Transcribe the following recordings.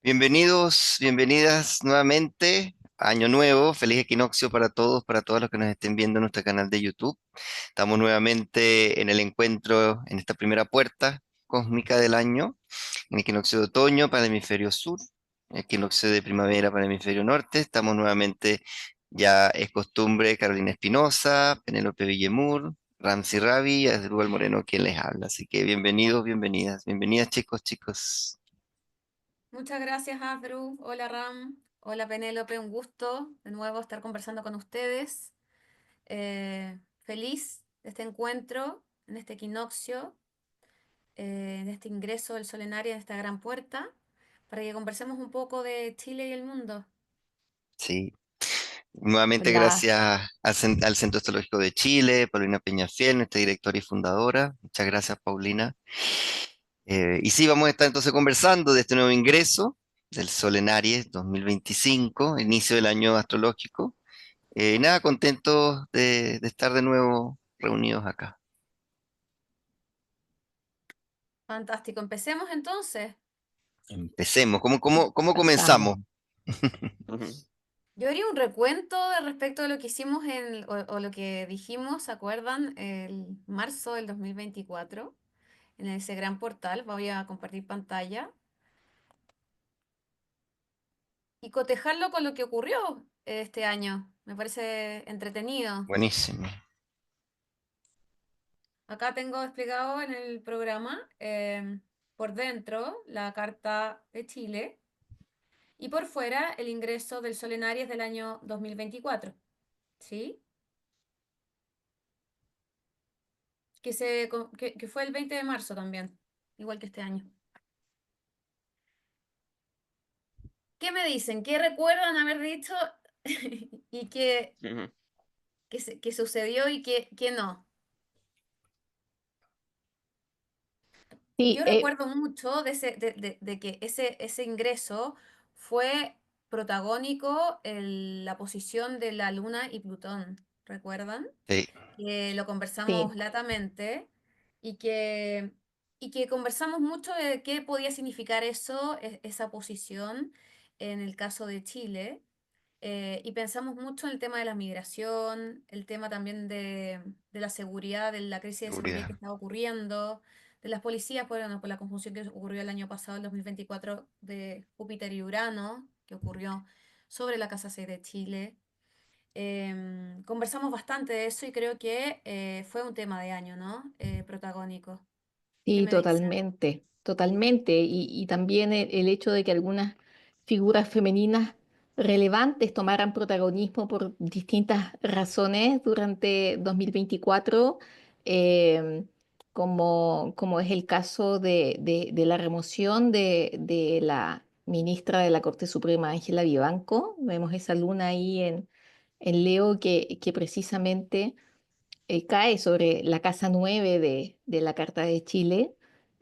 Bienvenidos, bienvenidas nuevamente. Año nuevo, feliz equinoccio para todos los que nos estén viendo en nuestro canal de YouTube. Estamos nuevamente en el encuentro, en esta primera puerta cósmica del año, en equinoccio de otoño para el hemisferio sur, equinoccio de primavera para el hemisferio norte. Estamos nuevamente, ya es costumbre, Carolina Espinosa, Penélope Villemur, Ramsey Ravi y Asdrúbal Moreno quien les habla. Así que bienvenidos, bienvenidas, bienvenidas chicos, chicos. Muchas gracias, Afru. Hola, Ram. Hola, Penélope. Un gusto de nuevo estar conversando con ustedes. Feliz de este encuentro, en este equinoccio, de este ingreso del solenario en esta gran puerta, para que conversemos un poco de Chile y el mundo. Sí. Nuevamente Hola, gracias al Centro Astrológico de Chile, Paulina Peñafiel, nuestra directora y fundadora. Muchas gracias, Paulina. Y sí, vamos a estar entonces conversando de este nuevo ingreso del Sol en Aries 2025, inicio del año astrológico. Y nada, contentos de estar de nuevo reunidos acá. Fantástico. Empecemos entonces. Empecemos. ¿Cómo comenzamos? pasamos. Ujú. Yo haría un recuento de respecto de lo que hicimos o lo que dijimos, ¿se acuerdan? El marzo del 2024, en ese gran portal. Voy a compartir pantalla. Y cotejarlo con lo que ocurrió este año. Me parece entretenido. Buenísimo. Acá tengo explicado en el programa por dentro la Carta de Chile y por fuera el ingreso del Sol en Aries del año 2024. ¿Sí? Que fue el 20 de marzo también, igual que este año. ¿Qué me dicen? ¿Qué recuerdan haber dicho y Ujú. qué sucedió y qué no? Sí, Yo recuerdo mucho de que ese ingreso fue protagónico en la posición de la Luna y Plutón, ¿recuerdan? Sí, Que lo conversamos sí, latamente y que, y que conversamos mucho de qué podía significar eso, esa posición en el caso de Chile. Y pensamos mucho en el tema de la migración, el tema también de la seguridad, de la crisis de seguridad que seguridad. estaba ocurriendo, de las policías, bueno, por la conjunción que ocurrió el año pasado, el 2024, de Júpiter y Urano, que ocurrió sobre la Casa 6 de Chile. Conversamos bastante de eso y creo que fue un tema de año, ¿no? Protagónico. ¿Qué sí, me dicen? totalmente, totalmente. Y también el hecho de que algunas figuras femeninas relevantes tomaran protagonismo por distintas razones durante 2024, eh, como es el caso de la remoción de la ministra de la Corte Suprema, Ángela Vivanco. Vemos esa luna ahí en Leo que precisamente cae sobre la Casa 9 de la Carta de Chile,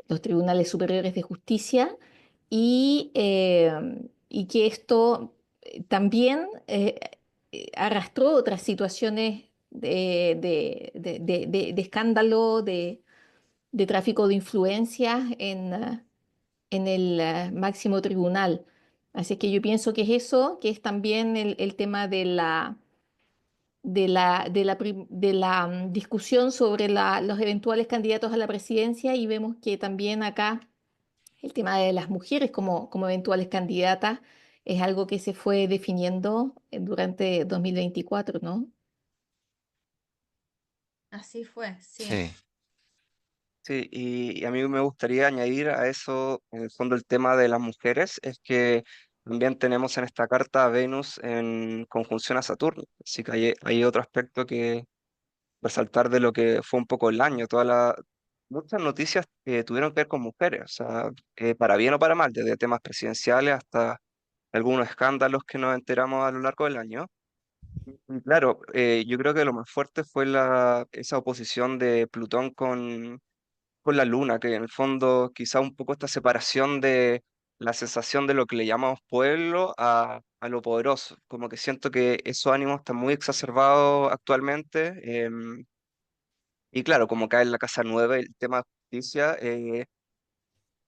los Tribunales Superiores de Justicia, y que esto también arrastró otras situaciones de escándalo, de tráfico de influencias en el máximo tribunal. Así que yo pienso que es eso, que es también el tema de la discusión sobre los eventuales candidatos a la presidencia, y vemos que también acá el tema de las mujeres como eventuales candidatas es algo que se fue definiendo durante 2024, ¿no? Así fue, sí. Sí, Sí, y a mí me gustaría añadir a eso, en el fondo, el tema de las mujeres, es que también tenemos en esta carta a Venus en conjunción a Saturno, así que hay otro aspecto que resaltar de lo que fue un poco el año, muchas noticias que tuvieron que ver con mujeres, o sea, para bien o para mal, desde temas presidenciales hasta algunos escándalos que nos enteramos a lo largo del año. Y claro, yo creo que lo más fuerte fue esa oposición de Plutón con la luna, que en el fondo quizá un poco esta separación de la sensación de lo que le llamamos pueblo a lo poderoso. Como que siento que esos ánimos están muy exacerbados actualmente. Y claro, como cae en la casa nueva el tema de justicia,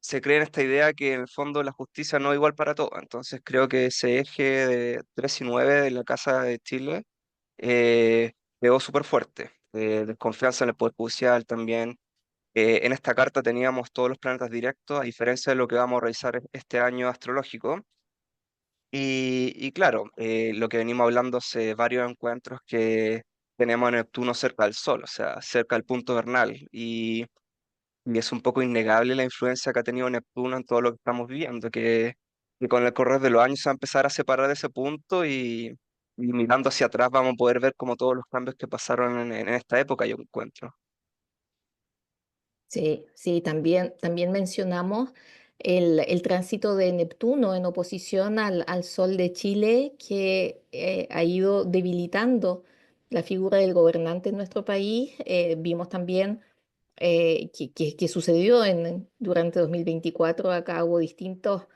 se cree en esta idea que en el fondo la justicia no es igual para todos. Entonces creo que ese eje de 3 y 9 de la Casa de Chile eh, pegó súper fuerte. Desconfianza en el Poder Judicial también. En esta carta teníamos todos los planetas directos, a diferencia de lo que vamos a revisar este año astrológico. Y claro, lo que venimos hablando hace varios encuentros que tenemos a Neptuno cerca del Sol, o sea, cerca del punto vernal. Y es un poco innegable la influencia que ha tenido Neptuno en todo lo que estamos viviendo, que con el correr de los años se va a empezar a separar de ese punto y mirando hacia atrás vamos a poder ver como todos los cambios que pasaron en esta época, yo encuentro. Sí, sí, también mencionamos el tránsito de Neptuno en oposición al Sol de Chile, que ha ido debilitando la figura del gobernante en nuestro país. Vimos también que sucedió durante 2024. Acá hubo distintos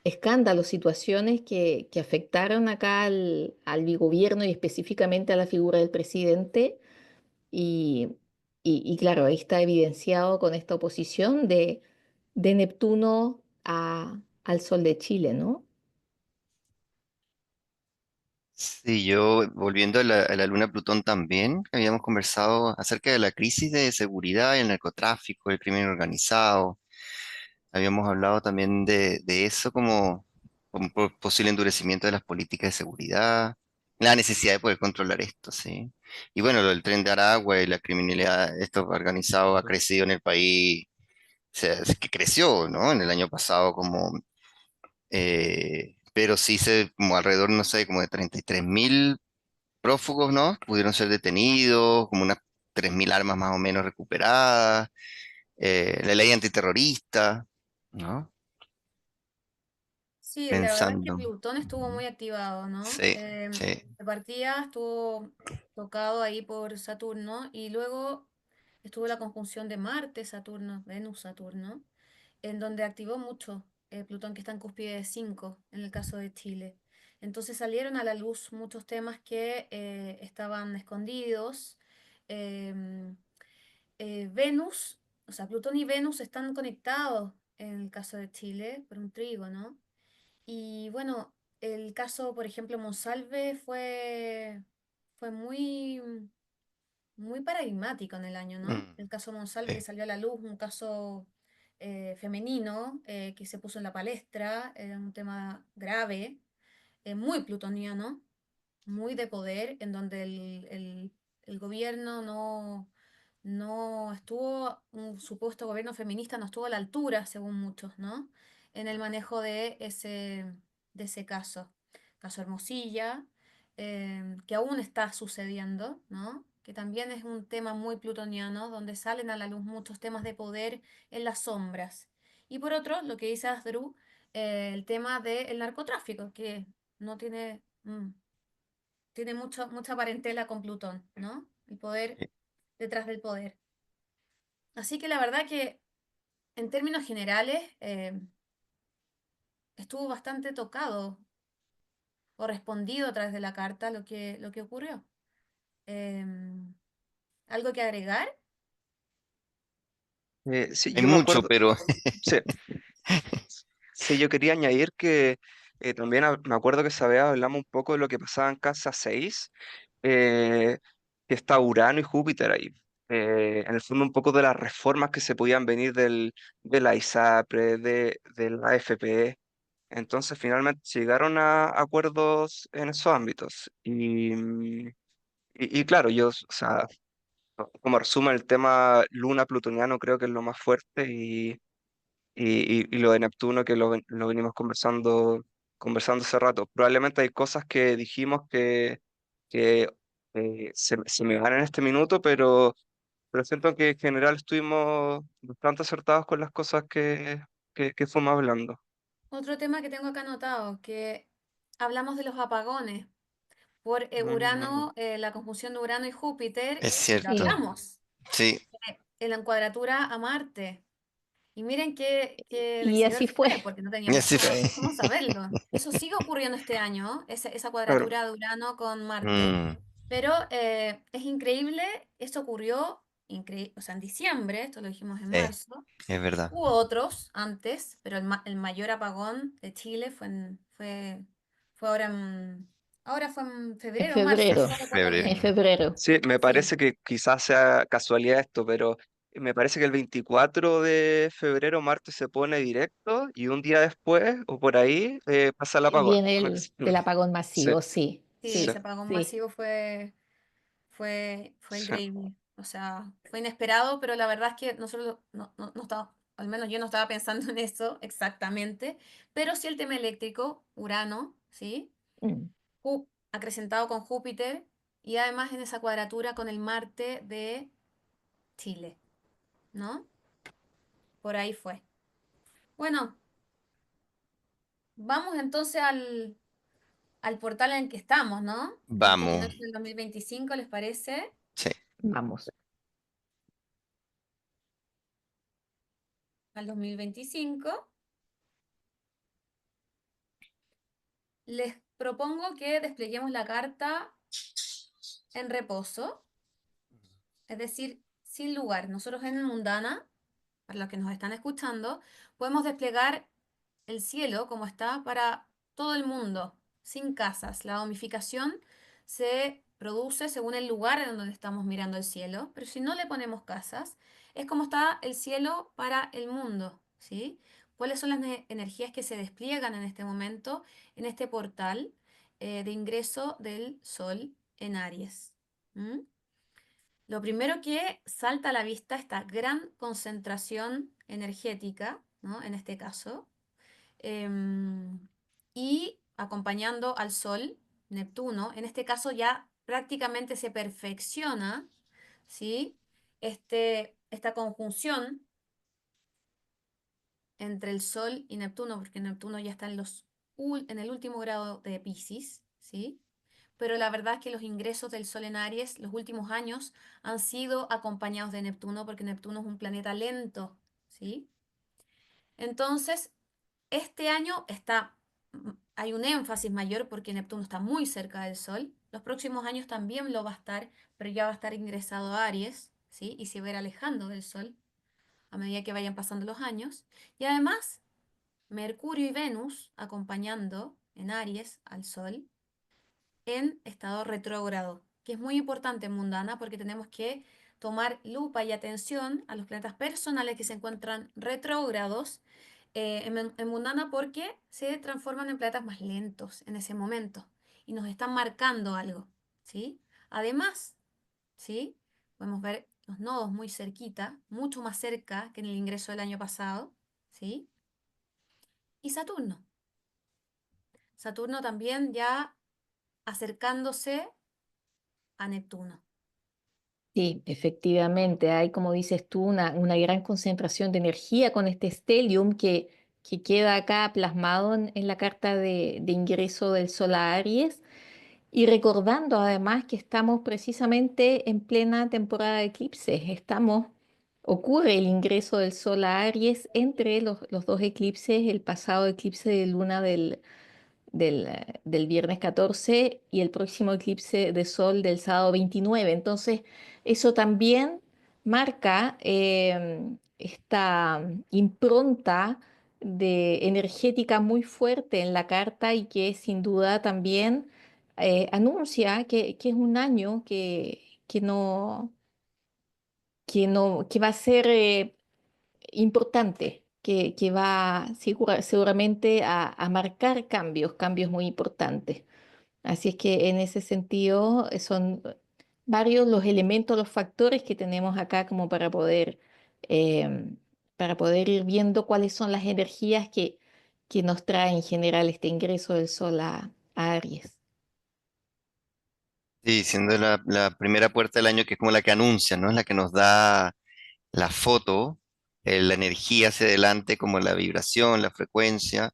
escándalos, situaciones que afectaron acá al bigobierno y específicamente a la figura del presidente. Y, y claro, ahí está evidenciado con esta oposición de Neptuno al Sol de Chile, ¿no? Sí, yo volviendo a la luna Plutón también, habíamos conversado acerca de la crisis de seguridad, el narcotráfico, el crimen organizado. Habíamos hablado también de eso como posible endurecimiento de las políticas de seguridad, la necesidad de poder controlar esto, sí. Y bueno, lo del Tren de Aragua y la criminalidad, esto organizado ha crecido en el país, o sea, es que creció, ¿no? En el año pasado pero sí como alrededor, no sé, como de 33.000 prófugos, ¿no? Pudieron ser detenidos, como unas 3.000 armas más o menos recuperadas, la ley antiterrorista, ¿no? Sí, la verdad es que Pensando. Plutón estuvo Ujú. muy activado, ¿no? Sí, sí. De partida estuvo tocado ahí por Saturno y luego estuvo la conjunción de Marte, Saturno, Venus, Saturno, en donde activó mucho Plutón, que está en cúspide de 5 en el caso de Chile. Entonces salieron a la luz muchos temas que estaban escondidos. em, Venus, o sea, Plutón y Venus están conectados en el caso de Chile por un trígono. Y bueno, el caso, por ejemplo, Monsalve fue muy paradigmático en el año, ¿no? Mm, El caso Monsalve que sí. salió a la luz, un caso femenino que se puso en la palestra, era un tema grave, muy plutoniano, muy de poder, en donde el gobierno no estuvo, un supuesto gobierno feminista no estuvo a la altura, según muchos, ¿no? En el manejo de ese caso. Caso Hermosilla, que aún está sucediendo, ¿no? Que también es un tema muy plutoniano, donde salen a la luz muchos temas de poder en las sombras. Y por otro, lo que dice Asdru, el tema del narcotráfico, que no tiene, tiene mucha parentela con Plutón, ¿no? El poder Sí. detrás del poder. Así que la verdad que en términos generales estuvo bastante tocado o respondido a través de la carta lo que ocurrió. Em, ¿Algo que agregar? Sí, Hay yo me mucho, acuerdo, pero sí, sí, yo quería añadir que también me acuerdo que esa vez hablamos un poco de lo que pasaba en Casa 6, eh, que está Urano y Júpiter ahí. En el fondo un poco de las reformas que se podían venir de la ISAPRE, de la AFP. Entonces finalmente se llegaron a acuerdos en esos ámbitos. Y claro, yo, o sea, como resumen el tema Luna plutoniano creo que es lo más fuerte y lo de Neptuno que lo venimos conversando hace rato. Probablemente hay cosas que dijimos que se me van en este minuto, pero siento que en general estuvimos bastante acertados con las cosas que fuimos hablando. Otro tema que tengo acá anotado, que hablamos de los apagones por Mm, Urano, la conjunción de Urano y Júpiter, es lo cierto. Sí. hablamos, Sí, en la encuadratura a Marte. Y miren qué Y decidor así fue, fue. porque no y teníamos así fue. cómo saberlo. Eso sigue ocurriendo este año, esa claro. cuadratura de Urano con Marte. Mm, Pero es increíble, esto ocurrió o sea, en diciembre, esto lo dijimos en Sí, marzo. es verdad. Hubo otros antes, pero el mayor apagón de Chile fue ahora fue en En febrero o marzo, febrero, no recuerdo en bien. Febrero. febrero. Sí, me Sí, parece que quizás sea casualidad esto, pero me parece que el 24 de febrero Marte se pone directo y un día después o por ahí pasa el apagón. Viene el apagón Sí, masivo, sí, sí, sí, sí, ese apagón sí. masivo fue sí. increíble. O sea, fue inesperado, pero la verdad es que nosotros no estaba, al menos yo no estaba pensando en eso exactamente, pero sí el tema eléctrico, Urano, ¿sí? Mm. Acrecentado con Júpiter y además en esa cuadratura con el Marte de Chile, ¿no? Por ahí fue. Bueno, vamos entonces al portal en el que estamos, ¿no? De este Vamos. equinoccio del 2025, ¿les parece? Sí. Vamos. Al 2025. Les propongo que despleguemos la carta en reposo, es decir, sin lugar. Nosotros en Mundana, para los que nos están escuchando, podemos desplegar el cielo como está para todo el mundo, sin casas. La domificación se produce según el lugar en donde estamos mirando el cielo, pero si no le ponemos casas, es como está el cielo para el mundo, ¿sí? ¿Cuáles son las energías que se despliegan en este momento, en este portal de ingreso del Sol en Aries? ¿Mm? Lo primero que salta a la vista, esta gran concentración energética, ¿no? En este caso, em, y acompañando al Sol, Neptuno, en este caso ya prácticamente se perfecciona, ¿sí? Esta conjunción entre el Sol y Neptuno, porque Neptuno ya está en el último grado de Piscis, ¿sí? Pero la verdad es que los ingresos del Sol en Aries los últimos años han sido acompañados de Neptuno, porque Neptuno es un planeta lento, ¿sí? Entonces, este año hay un énfasis mayor porque Neptuno está muy cerca del Sol. Los próximos años también lo va a estar, pero ya va a estar ingresado a Aries, ¿sí? Y se va a ir alejando del Sol a medida que vayan pasando los años. Y además, Mercurio y Venus acompañando en Aries al Sol en estado retrógrado, que es muy importante en Mundana porque tenemos que tomar lupa y atención a los planetas personales que se encuentran retrógrados en Mundana porque se transforman en planetas más lentos en ese momento y nos están marcando algo, ¿sí? Además, ¿sí? Podemos ver los nodos muy cerquita, mucho más cerca que en el ingreso del año pasado, ¿sí? Y Saturno. Saturno también ya acercándose a Neptuno. Sí, efectivamente, hay, como dices tú, una gran concentración de energía con este stellium que queda acá plasmado en la carta de ingreso del Sol a Aries. Y recordando además que estamos precisamente en plena temporada de eclipses, ocurre el ingreso del Sol a Aries entre los dos eclipses, el pasado eclipse de luna del viernes 14 y el próximo eclipse de sol del sábado 29. Entonces, eso también marca esta impronta de energética muy fuerte en la carta y que sin duda también anuncia que es un año que va a ser importante, que va seguramente a marcar cambios muy importantes. Así es que en ese sentido son varios los elementos, los factores que tenemos acá como para poder ir viendo cuáles son las energías que nos trae en general este ingreso del Sol a Aries. Sí, siendo la primera puerta del año que es como la que anuncia, ¿no? Es la que nos da la foto, la energía hacia adelante, como la vibración, la frecuencia.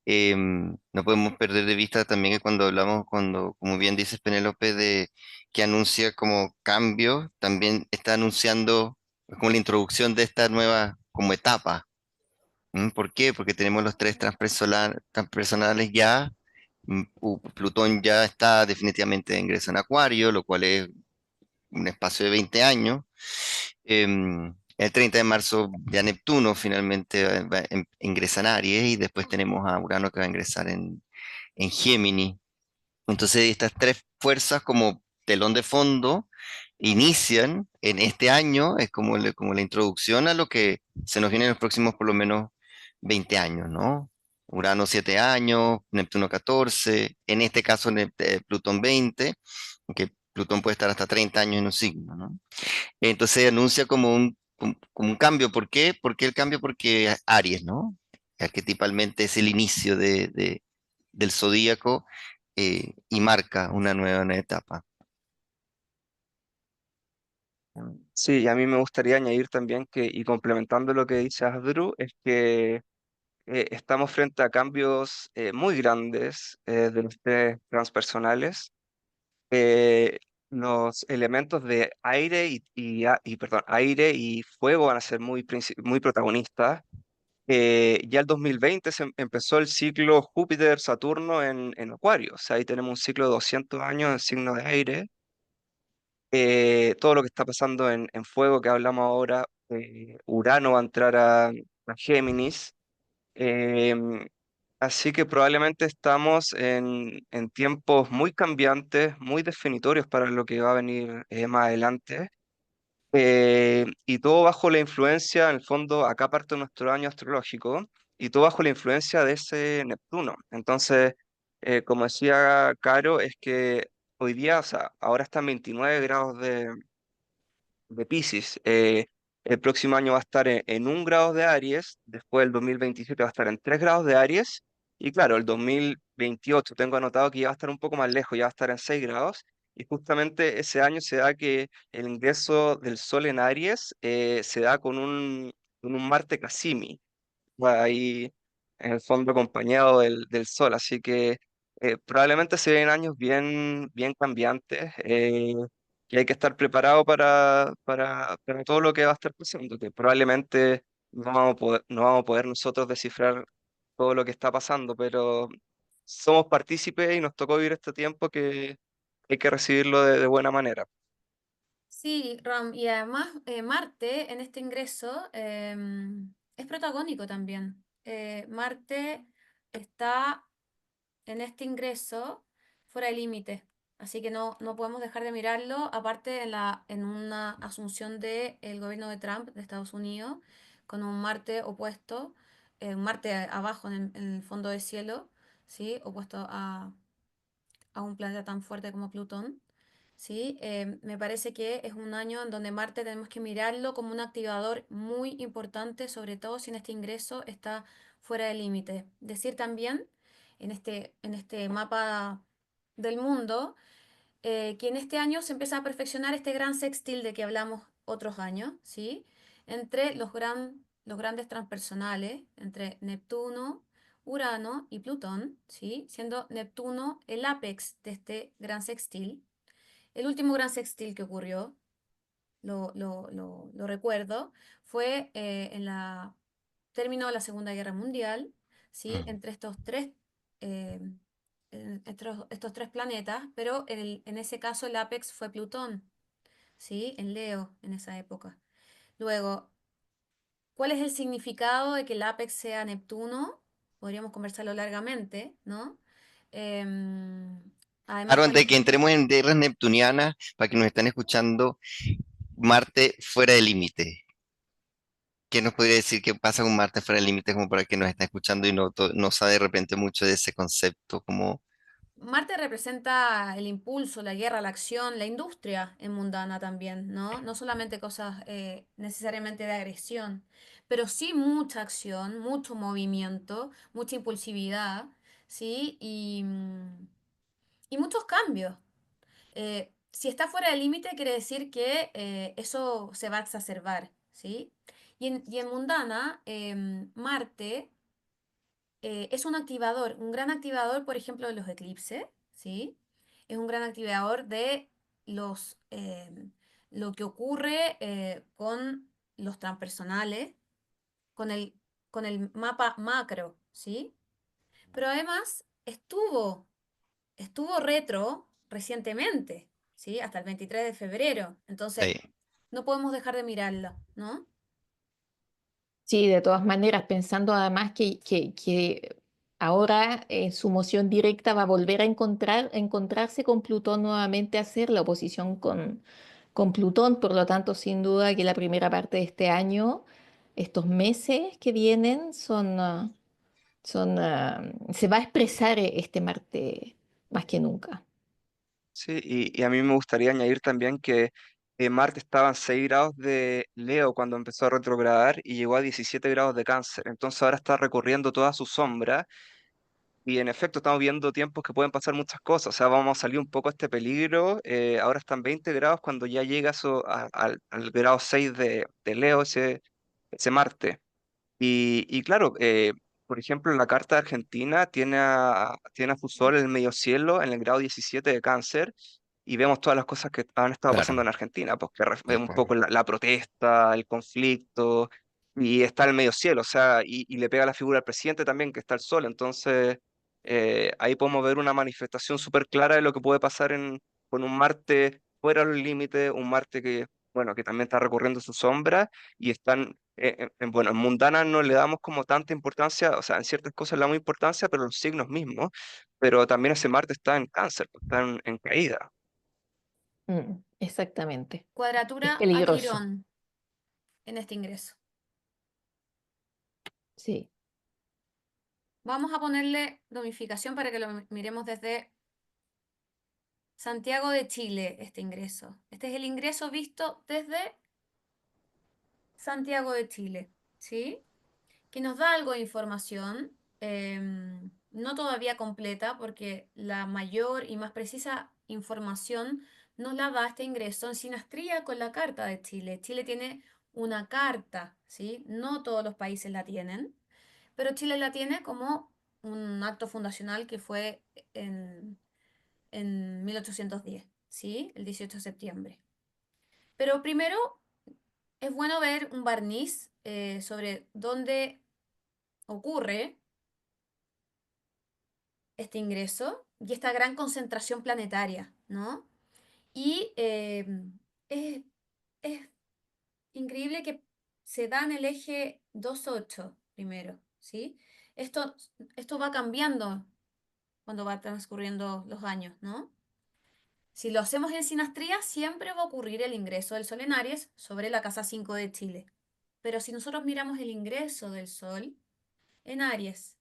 No podemos perder de vista también que cuando hablamos, como bien dices Penélope, de que anuncia como cambio, también está anunciando como la introducción de esta nueva como etapa. ¿Por qué? Porque tenemos los tres transpersonales ya. Plutón ya está definitivamente de ingreso en Acuario, lo cual es un espacio de 20 años. El 30 de marzo ya Neptuno finalmente ingresa en Aries y después tenemos a Urano que va a ingresar en Géminis. Entonces estas tres fuerzas como telón de fondo inician en este año, es como, como la introducción a lo que se nos viene en los próximos por lo menos 20 años, ¿no? Urano 7 años, Neptuno 14, en este caso Plutón 20, aunque Plutón puede estar hasta 30 años en un signo, ¿no? Entonces anuncia como un cambio. ¿Por qué? ¿Por qué el cambio? Porque Aries, ¿no? Arquetipalmente es el inicio del zodíaco y marca una nueva etapa. Sí, y a mí me gustaría añadir también que, y complementando lo que dice Asdru, es que estamos frente a cambios muy grandes de los test transpersonales. Eh, los elementos de aire perdón, aire y fuego van a ser muy protagonistas. Ya el 2020 empezó el ciclo Júpiter-Saturno en Acuario, o sea, ahí tenemos un ciclo de 200 años en signo de aire. Todo lo que está pasando en fuego que hablamos ahora, Urano va a entrar a Géminis. em, Así que probablemente estamos en tiempos muy cambiantes, muy definitorios para lo que va a venir más adelante. Y todo bajo la influencia, en el fondo, acá parte nuestro año astrológico, y todo bajo la influencia de ese Neptuno. Entonces, como decía Caro, es que hoy día, o sea, ahora están 29 grados de Piscis. El próximo año va a estar en 1 grado de Aries, después el 2027 va a estar en 3 grados de Aries, y claro, el 2028 tengo anotado que ya va a estar un poco más lejos, ya va a estar en 6 grados, y justamente ese año se da que el ingreso del Sol en Aries se da con un Marte Casimi va ahí en el fondo acompañado del sol, así que probablemente se ven años bien cambiantes y hay que estar preparado para todo lo que va a estar pasando, que probablemente no vamos a poder nosotros descifrar todo lo que está pasando, pero somos partícipes y nos tocó vivir este tiempo que hay que recibirlo de buena manera. Sí, Ram, y además Marte en este ingreso es protagónico también. Marte está en este ingreso fuera de límite, así que no podemos dejar de mirarlo, aparte en una asunción del gobierno de Trump de Estados Unidos, con un Marte opuesto, un Marte abajo en el fondo del cielo, ¿sí? Opuesto a un planeta tan fuerte como Plutón. ¿Sí? Me parece que es un año en donde Marte tenemos que mirarlo como un activador muy importante, sobre todo si en este ingreso está fuera de límite. Decir también, en este mapa del mundo, que en este año se empieza a perfeccionar este gran sextil de que hablamos otros años, ¿sí? Entre los grandes transpersonales, entre Neptuno, Urano y Plutón, ¿sí? Siendo Neptuno el ápex de este gran sextil. El último gran sextil que ocurrió, lo recuerdo, fue en la término de la Segunda Guerra Mundial, ¿sí? Mm. Entre eh, estos tres planetas, pero en ese caso el apex fue Plutón, ¿sí? En Leo, en esa época. Luego, ¿cuál es el significado de que el apex sea Neptuno? Podríamos conversarlo largamente, ¿no? Em, Además, Claro, con antes la de que entremos en guerras neptunianas, para que nos están escuchando, Marte fuera del límite. ¿Qué nos podría decir qué pasa con Marte fuera del límite como para que nos estén escuchando y no sabe de repente mucho de ese concepto? Como, Marte representa el impulso, la guerra, la acción, la industria en mundana también, ¿no? No solamente cosas necesariamente de agresión, pero sí mucha acción, mucho movimiento, mucha impulsividad, ¿sí? Y muchos cambios. Si está fuera del límite, quiere decir que eso se va a exacerbar, ¿sí? Y en mundana, Marte es un activador, un gran activador, por ejemplo, de los eclipses, ¿sí? Es un gran activador de lo que ocurre con los transpersonales, con el, con el mapa macro, ¿sí? Pero además estuvo retro recientemente, ¿sí? Hasta el 23 de febrero. Entonces, sí. no podemos dejar de mirarla, ¿no? Sí, de todas maneras, pensando además que ahora su moción directa va a volver a encontrarse con Plutón nuevamente, a hacer la oposición con Plutón. Por lo tanto, sin duda que la primera parte de este año, estos meses que vienen, se va a expresar este Marte más que nunca. Sí, y a mí me gustaría añadir también que Marte estaba en 6 grados de Leo cuando empezó a retrogradar y llegó a 17 grados de Cáncer. Entonces ahora está recorriendo toda su sombra y en efecto estamos viendo tiempos que pueden pasar muchas cosas. O sea, vamos a salir un poco de este peligro. Ahora están 20 grados cuando ya llega al grado 6 de Leo, ese Marte. Y claro, por ejemplo, la carta de Argentina tiene a su sol en el medio cielo en el grado 17 de Cáncer y vemos todas las cosas que han estado pasando Claro, en Argentina, pues que tal vemos un cual. poco la protesta, el conflicto y está en el medio cielo, o sea, y le pega la figura al presidente también, que está el sol, entonces ahí podemos ver una manifestación súper clara de lo que puede pasar con un Marte fuera de los límites, un Marte que, bueno, que también está recorriendo su sombra y están, bueno, en mundana no le damos como tanta importancia, o sea, en ciertas cosas le damos importancia, pero los signos mismos, pero también ese Marte está en cáncer, pues, está en caída. Exactamente. Es Cuadratura a peligroso. Quirón en este ingreso. Sí. Vamos a ponerle domificación para que lo miremos desde Santiago de Chile, este ingreso. Este es el ingreso visto desde Santiago de Chile, ¿sí? Que nos da algo de información, no todavía completa, porque la mayor y más precisa información nos la da este ingreso en sinastría con la Carta de Chile. Chile tiene una carta, ¿sí? No todos los países la tienen, pero Chile la tiene como un acto fundacional que fue en 1810, ¿sí? El 18 de septiembre. Pero primero es bueno ver un barniz sobre dónde ocurre este ingreso y esta gran concentración planetaria, ¿no? Y es, es increíble que se da en el eje 2,8 primero, ¿sí? Esto, esto va cambiando cuando va transcurriendo los años, ¿no? Si lo hacemos en sinastría, siempre va a ocurrir el ingreso del Sol en Aries sobre la casa 5 de Chile. Pero si nosotros miramos el ingreso del Sol en Aries,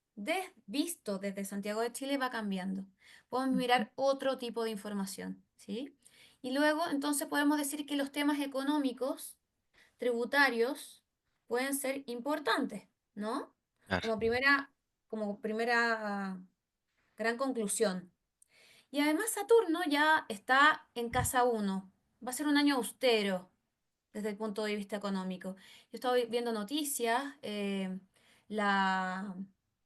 visto desde Santiago de Chile, va cambiando. Podemos mirar otro tipo de información, ¿sí? Y luego, entonces, podemos decir que los temas económicos, tributarios, pueden ser importantes, ¿no? Claro. Como primera gran conclusión. Y además Saturno ya está en casa 1. Va a ser un año austero desde el punto de vista económico. Yo estaba viendo noticias, la...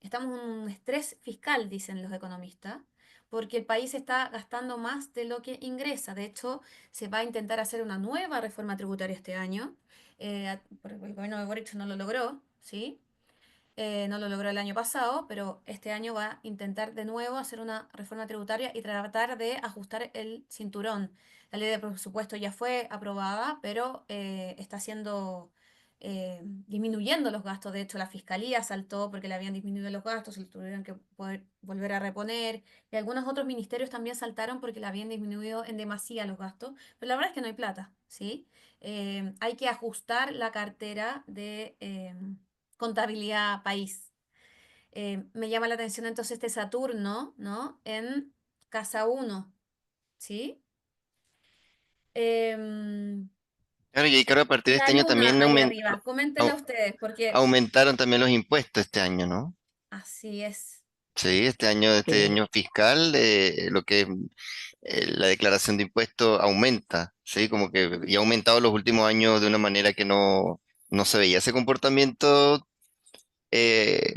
estamos en un estrés fiscal, dicen los economistas, porque el país está gastando más de lo que ingresa. De hecho, se va a intentar hacer una nueva reforma tributaria este año. Porque el gobierno de Boric no lo logró, ¿sí? No lo logró el año pasado, pero este año va a intentar de nuevo hacer una reforma tributaria y tratar de ajustar el cinturón. La ley de presupuesto ya fue aprobada, pero está haciendo, disminuyendo los gastos. De hecho, la fiscalía saltó porque le habían disminuido los gastos, se lo tuvieron que poder volver a reponer. Y algunos otros ministerios también saltaron porque le habían disminuido en demasía los gastos. Pero la verdad es que no hay plata, ¿sí? Hay que ajustar la cartera de contabilidad país. Me llama la atención entonces este Saturno, ¿no? En casa 1, ¿sí? Em, Claro, y claro, a partir de la este año luna también ahí arriba, coméntenla au- ustedes, porque aumentaron también los impuestos este año, ¿no? así es. Sí, este Sí. año fiscal, lo que es la declaración de impuestos aumenta, ¿sí? Como que y ha aumentado los últimos años de una manera que no se veía ese comportamiento eh,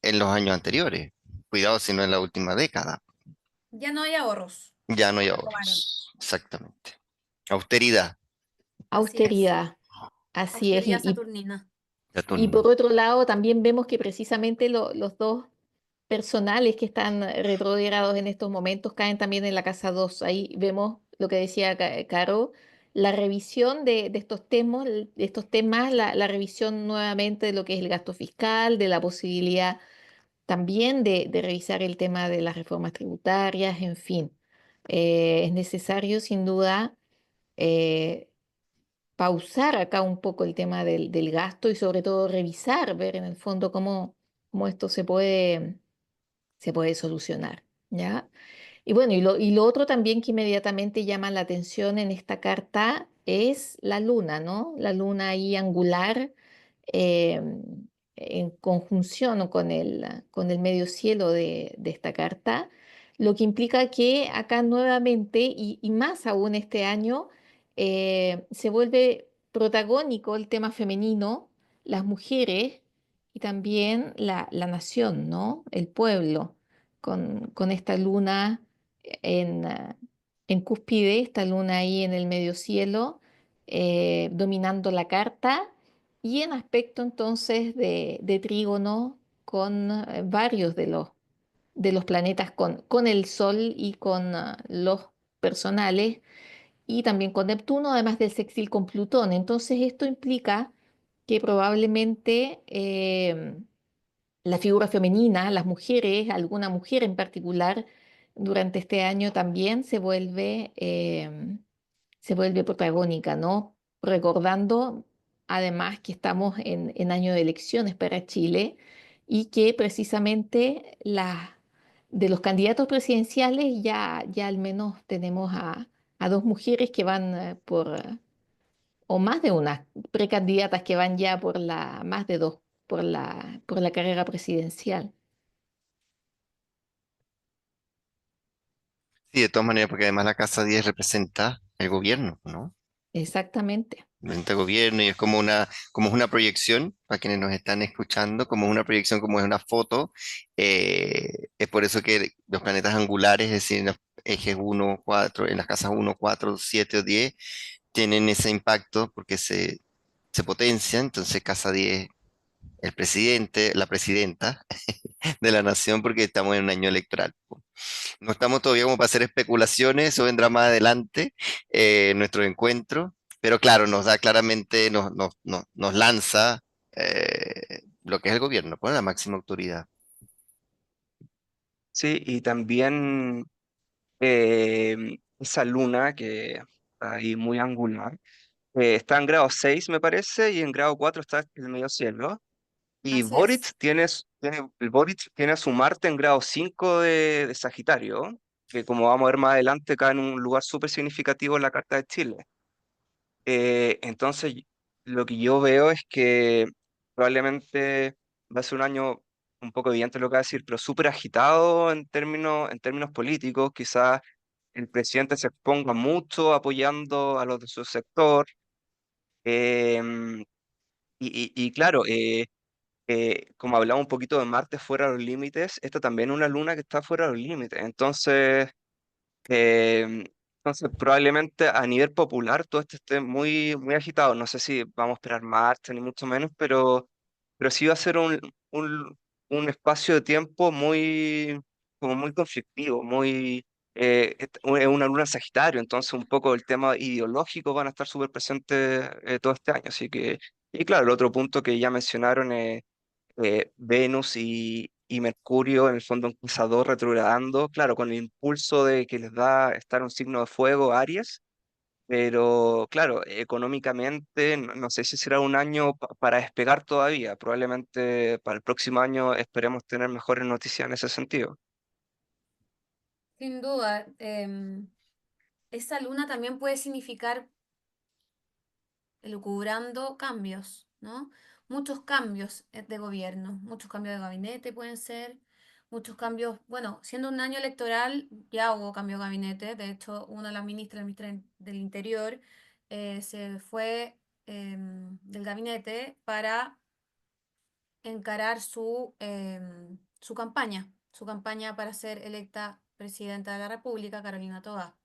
en los años anteriores. Cuidado si no en la última década. Ya no hay ahorros, Ya no hay se acabaron. ahorros. Exactamente. Austeridad. Así es. Austeridad, así es. Austeridad saturnina. Y Saturno. por otro lado, también vemos que precisamente los dos personales que están retrógrados en estos momentos caen también en la casa 2. Ahí vemos lo que decía Caro, la revisión de estos temas, la revisión nuevamente de lo que es el gasto fiscal, de la posibilidad también de revisar el tema de las reformas tributarias, en fin. Es necesario, sin duda, eh, pausar acá un poco el tema del gasto y sobre todo revisar, ver en el fondo cómo esto se puede solucionar, ¿ya? Y bueno, y lo otro también que inmediatamente llama la atención en esta carta es la luna, ¿no? La luna ahí angular eh, en conjunción con el medio cielo de esta carta, lo que implica que acá nuevamente, y más aún este año, se vuelve protagónico el tema femenino, las mujeres y también la nación, ¿no? El pueblo, con esta luna en, en cúspide, esta luna ahí en el medio cielo, dominando la carta y en aspecto entonces de trígono con varios de los planetas, con el Sol y con los personales, y también con Neptuno, además del sextil con Plutón. Entonces esto implica que probablemente la figura femenina, las mujeres, alguna mujer en particular, durante este año también se vuelve protagónica, ¿no? Recordando además que estamos en año de elecciones para Chile y que precisamente de los candidatos presidenciales ya al menos tenemos a dos mujeres que van o más de una precandidatas que van ya por más de dos, por la carrera presidencial. Sí, de todas maneras, porque además la Casa 10 representa el gobierno, ¿no? Exactamente. Representa el gobierno y es como es una proyección, para quienes nos están escuchando, como es una proyección, como es una foto. Es por eso que los planetas angulares, es decir, en los ejes 1, 4, en las casas 1, 4, 7 o 10, tienen ese impacto porque se potencia. Entonces, Casa 10, el presidente, la presidenta de la nación, porque estamos en un año electoral. No estamos todavía como para hacer especulaciones, eso vendrá más adelante en nuestro encuentro, pero claro, nos da claramente, nos lanza lo que es el gobierno, pues la máxima autoridad. Sí, y también esa luna que está ahí muy angular, está en grado 6 me parece, y en grado 4 está el medio cielo. Y Así es. El Boric tiene a su Marte en grado 5 de Sagitario, que como vamos a ver más adelante, cae en un lugar súper significativo en la Carta de Chile. Entonces, lo que yo veo es que probablemente va a ser un año un poco evidente lo que va a decir, pero súper agitado en términos políticos. Quizás el presidente se exponga mucho apoyando a los de su sector. em, y claro, como hablamos un poquito de Marte fuera de los límites, esta también es una luna que está fuera de los límites. Eh, entonces, probablemente a nivel popular todo esto esté muy, muy agitado. No sé si vamos a esperar marcha ni mucho menos, pero sí va a ser un espacio de tiempo muy, como muy conflictivo, es una luna en Sagitario, entonces un poco el tema ideológico van a estar súper presentes todo este año. Así que, y claro, el otro punto que ya mencionaron es Venus y Mercurio en el fondo en Cazador retrogradando, claro, con el impulso de que les da estar un signo de fuego, Aries, pero claro, económicamente no sé si será un año para despegar todavía, probablemente para el próximo año esperemos tener mejores noticias en ese sentido. Sin duda, esa luna también puede significar elucubrando cambios, ¿no? Muchos cambios de gobierno, muchos cambios de gabinete pueden ser, muchos cambios, bueno, siendo un año electoral ya hubo cambio de gabinete, de hecho una de las ministras, la ministra del Interior, se fue del gabinete para encarar su campaña para ser electa presidenta de la República, Carolina Toa.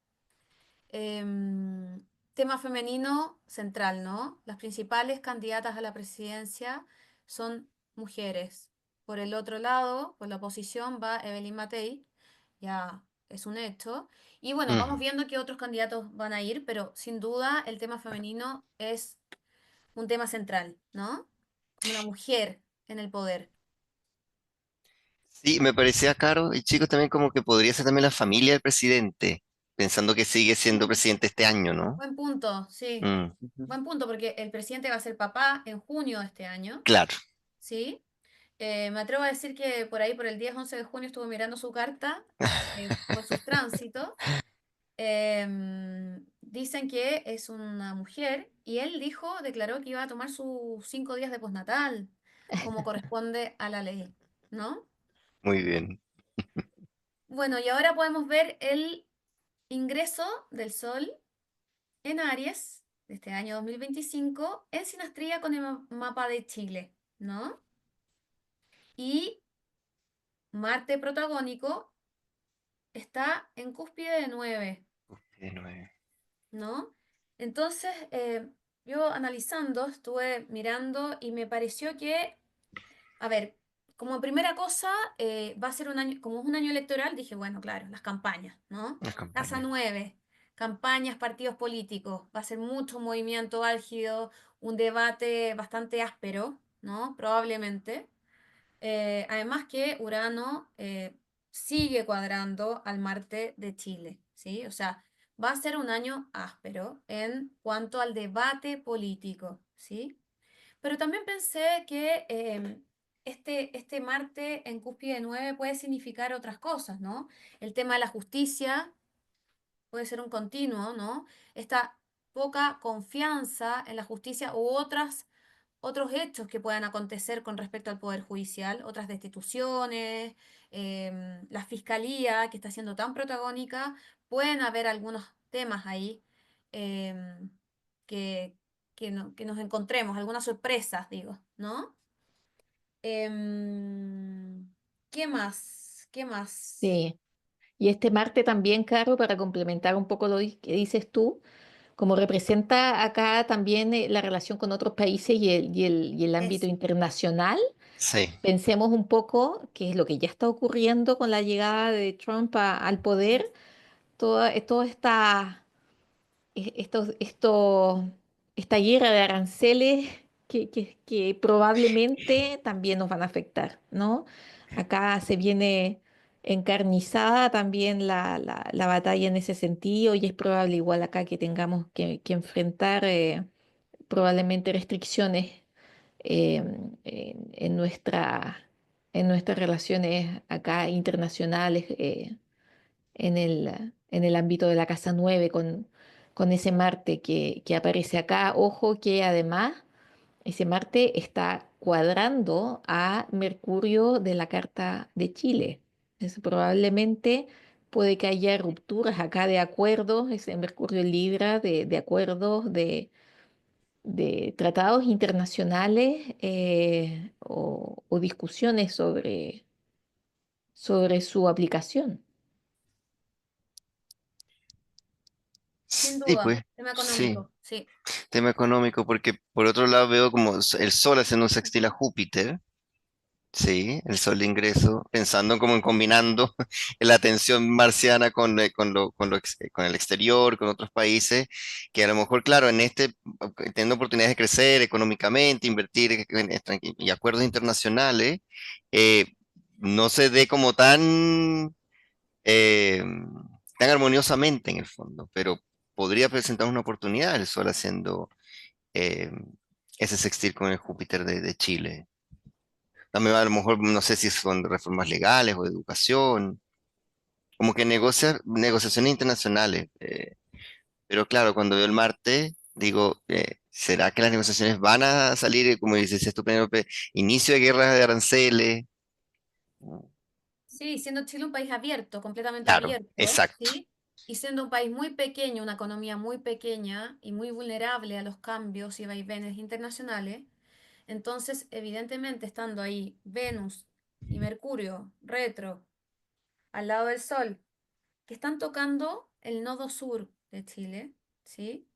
Tema femenino central, ¿no? Las principales candidatas a la presidencia son mujeres. Por el otro lado, por la oposición va Evelyn Matei, ya es un hecho. Y bueno, vamos Mm. viendo qué otros candidatos van a ir, pero sin duda el tema femenino es un tema central, ¿no? Como la mujer en el poder. Sí, me parecía caro y chicos también como que podría ser también la familia del presidente, pensando que sigue siendo Mm, presidente este año, ¿no? buen punto, sí. Mm, Ujú. Buen punto, porque el presidente va a ser papá en junio de este año, claro, ¿sí? Me atrevo a decir que por ahí, por el 10-11 de junio, estuve mirando su carta por sus tránsitos. Dicen que es una mujer y él dijo, declaró que iba a tomar sus 5 días de postnatal, como corresponde a la ley, ¿no? muy bien. Bueno, y ahora podemos ver el ingreso del Sol en Aries de este año 2025 en sinastría con el mapa de Chile, ¿no? Y Marte protagónico está en cúspide de 9, De nueve. ¿no? Entonces, yo analizando, estuve mirando y me pareció que, a ver, como primera cosa, va a ser un año, como es un año electoral, dije, bueno, claro, las campañas, ¿no? Las Casa campañas. 9, campañas, partidos políticos, va a ser mucho movimiento álgido, un debate bastante áspero, ¿no? Probablemente. Además que Urano sigue cuadrando al Marte de Chile, ¿sí? O sea, va a ser un año áspero en cuanto al debate político, ¿sí? Pero también pensé que este Marte en cúspide 9 puede significar otras cosas, ¿no? El tema de la justicia puede ser un continuo, ¿no? Esta poca confianza en la justicia u otros hechos que puedan acontecer con respecto al Poder Judicial, otras destituciones, la Fiscalía, que está siendo tan protagónica, pueden haber algunos temas ahí em, que, que nos encontremos, algunas sorpresas, digo, ¿no? Em, ¿Qué más? ¿Qué más? Sí. Y este Marte también, Caro, para complementar un poco que dices tú, como representa acá también la relación con otros países y el ámbito Eso. internacional, Sí, pensemos un poco qué es lo que ya está ocurriendo con la llegada de Trump al poder, toda esta guerra de aranceles que probablemente también nos van a afectar, ¿no? Acá se viene encarnizada también la batalla en ese sentido y es probable igual acá que tengamos que enfrentar probablemente restricciones en en nuestras relaciones acá internacionales. En el ámbito de la Casa 9 con ese Marte que aparece acá. Ojo que además ese Marte está cuadrando a Mercurio de la Carta de Chile. Probablemente puede que haya rupturas acá de acuerdos, ese Mercurio en Libra, de acuerdos, de tratados internacionales o discusiones sobre su aplicación. Sin sí, pues, duda, tema sí, económico, sí. tema económico, porque por otro lado veo como el Sol haciendo un sextil a Júpiter. Sí, el sol de ingreso, pensando como en combinando la atención marciana con el exterior, con otros países, que a lo mejor, claro, teniendo oportunidades de crecer económicamente, invertir y acuerdos internacionales, eh, no se dé como eh, tan armoniosamente en el fondo, pero podría presentar una oportunidad el sol haciendo eh, ese sextil con el Júpiter de Chile. También a lo mejor no sé si son reformas legales o de educación, como que negociaciones internacionales. Pero claro, cuando veo el Marte, digo, ¿será que las negociaciones van a salir, como dices tú, Penélope, inicio de guerras de aranceles? Sí, siendo Chile un país abierto, completamente Claro, abierto, exacto. ¿sí? Y siendo un país muy pequeño, una economía muy pequeña y muy vulnerable a los cambios y vaivenes internacionales, entonces, evidentemente, estando ahí Venus y Mercurio retro al lado del Sol, que están tocando el nodo sur de Chile, ¿sí?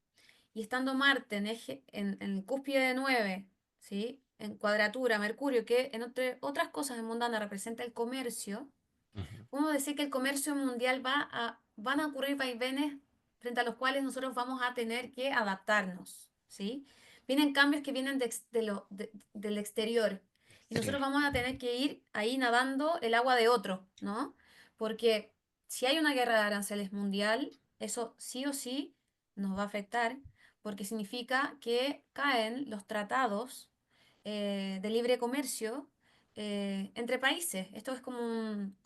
Y estando Marte en eje, en cúspide de 9, ¿sí? En cuadratura, Mercurio, que otras cosas en mundana representa el comercio, Ujú. Podemos decir que el comercio mundial van a ocurrir vaivenes frente a los cuales nosotros vamos a tener que adaptarnos, ¿sí? Vienen cambios que vienen del exterior y nosotros Exterior. vamos a tener que ir ahí nadando el agua de otro, ¿no? Porque si hay una guerra de aranceles mundial, eso sí o sí nos va a afectar porque significa que caen los tratados de libre comercio entre países. Esto es como un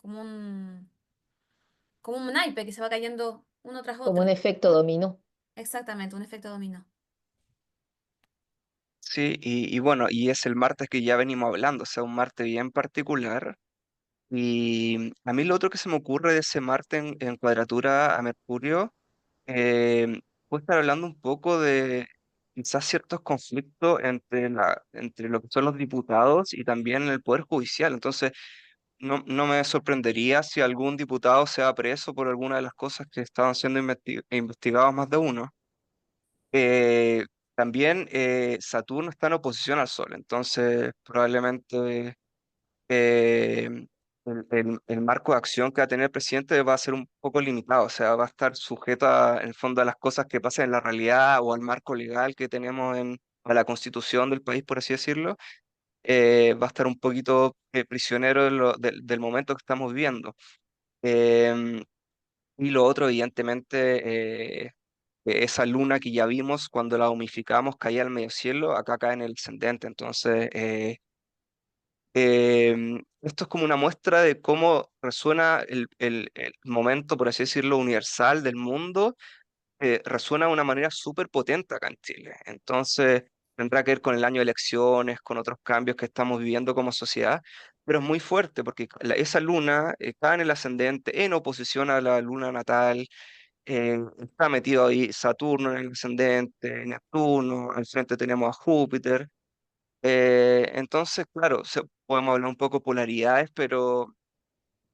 naipe que se va cayendo uno tras como un otro. efecto dominó. Exactamente, un efecto dominó. Sí, y bueno, y es el martes que ya venimos hablando, o sea, un martes bien particular. Y a mí lo otro que se me ocurre de ese martes en cuadratura a Mercurio, puedo estar hablando un poco de quizás ciertos conflictos entre lo que son los diputados y también el Poder Judicial. Entonces, no me sorprendería si algún diputado sea preso por alguna de las cosas que estaban siendo investigados más de uno. Eh, También Saturno está en oposición al Sol, entonces probablemente eh, el marco de acción que va a tener el presidente va a ser un poco limitado, o sea, va a estar sujeto en el fondo a las cosas que pasan en la realidad o al marco legal que tenemos a la constitución del país, por así decirlo. Va a estar un poquito prisionero del momento que estamos viviendo. Em, y lo otro, evidentemente, esa luna que ya vimos cuando la humificamos caía al medio cielo, acá cae en el ascendente. Entonces, esto es como una muestra de cómo resuena el momento, por así decirlo, universal del mundo, resuena de una manera súper potente acá en Chile. Entonces, tendrá que ver con el año de elecciones, con otros cambios que estamos viviendo como sociedad, pero es muy fuerte porque esa luna cae en el ascendente en oposición a la luna natal. Está metido ahí Saturno en el ascendente, Neptuno, al frente tenemos a Júpiter. Entonces, claro, podemos hablar un poco de polaridades, pero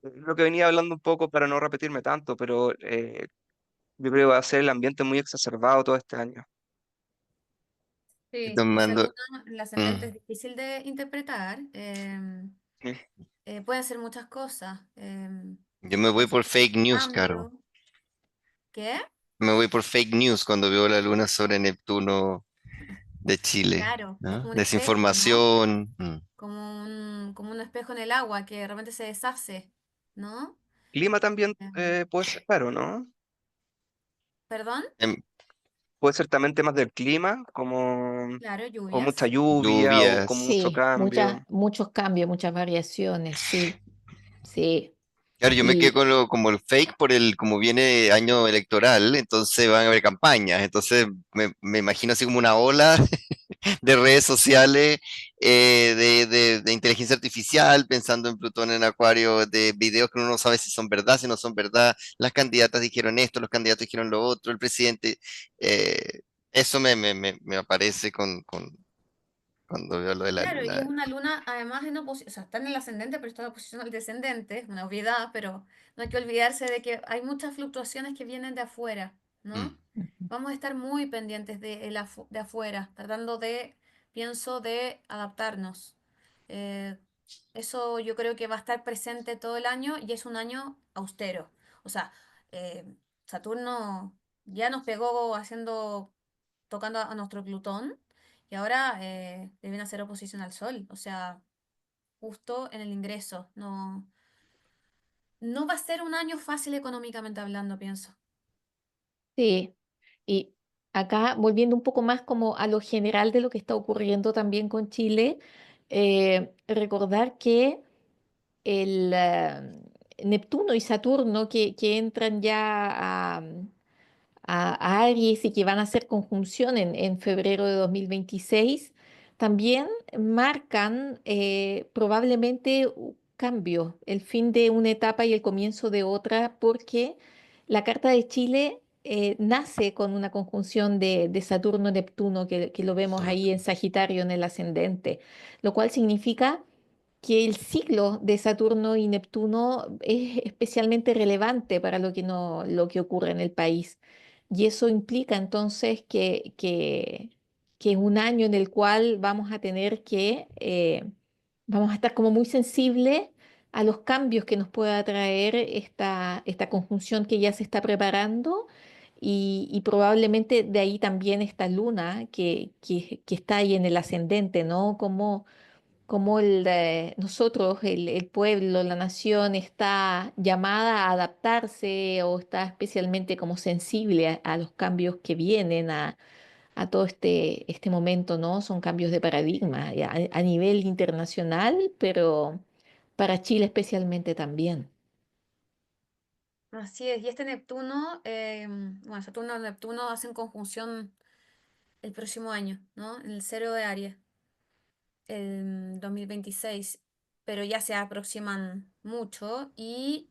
lo que venía hablando un poco para no repetirme tanto, pero yo creo que va a ser el ambiente muy exacerbado todo este año. Estoy Sí, y tomando. Saturno, el ascendente mm, es difícil de interpretar. Mm. Pueden ser muchas cosas. Yo me voy Puede ser por fake news, Caro. cambio. ¿Qué? Me voy por fake news cuando veo la luna sobre Neptuno de Chile, Claro, es ¿no? como un espejo, ¿no? Desinformación. Como un espejo en el agua que de repente se deshace, ¿no? Clima también Em, puede ser, claro, ¿no? ¿Perdón? Em, Puede ser también temas del clima, como Claro, con mucha lluvias. lluvia o con lluvias. mucho Sí, cambio. muchos cambios, muchas variaciones, sí, sí. Claro, yo me quedé Y con como el fake por como viene año electoral, entonces van a haber campañas, entonces me imagino así como una ola de redes sociales, de inteligencia artificial, pensando en Plutón en Acuario, de videos que uno no sabe si son verdad, si no son verdad, las candidatas dijeron esto, los candidatos dijeron lo otro, el presidente, eh, eso me aparece cuando veo lo de la claro, y es luna. una luna además en oposición, o sea, está en el ascendente, pero está en oposición al descendente, es una obviedad, pero no hay que olvidarse de que hay muchas fluctuaciones que vienen de afuera, Mm. ¿no? Vamos a estar muy pendientes de afuera, tratando pienso, de adaptarnos. Eh, Eso yo creo que va a estar presente todo el año y es un año austero. O sea, eh, Saturno ya nos pegó tocando a nuestro Plutón y ahora deben hacer oposición al Sol. O sea, justo en el ingreso. No, no va a ser un año fácil económicamente hablando, pienso. sí, y acá volviendo un poco más como a lo general de lo que está ocurriendo también con Chile, recordar que el Neptuno y Saturno que entran ya a Aries y que van a hacer conjunción en febrero de 2026, también marcan probablemente un cambio, el fin de una etapa y el comienzo de otra, porque la Carta de Chile nace con una conjunción de Saturno-Neptuno, que lo vemos ahí en Sagitario en el ascendente, lo cual significa que el ciclo de Saturno y Neptuno es especialmente relevante para lo que, no, lo que ocurre en el país. Y eso implica entonces que es un año en el cual vamos a tener vamos a estar como muy sensibles a los cambios que nos pueda traer esta conjunción que ya se está preparando y probablemente de ahí también esta luna que está ahí en el ascendente, ¿no? Como nosotros, el pueblo, la nación está llamada a adaptarse o está especialmente como sensible a los cambios que vienen, a todo este momento, ¿no? Son cambios de paradigma a nivel internacional, pero para Chile especialmente también. Así es, y este Neptuno, bueno, Saturno y Neptuno hacen conjunción el próximo año, ¿no? En el cero de Aries, el 2026, pero ya se aproximan mucho y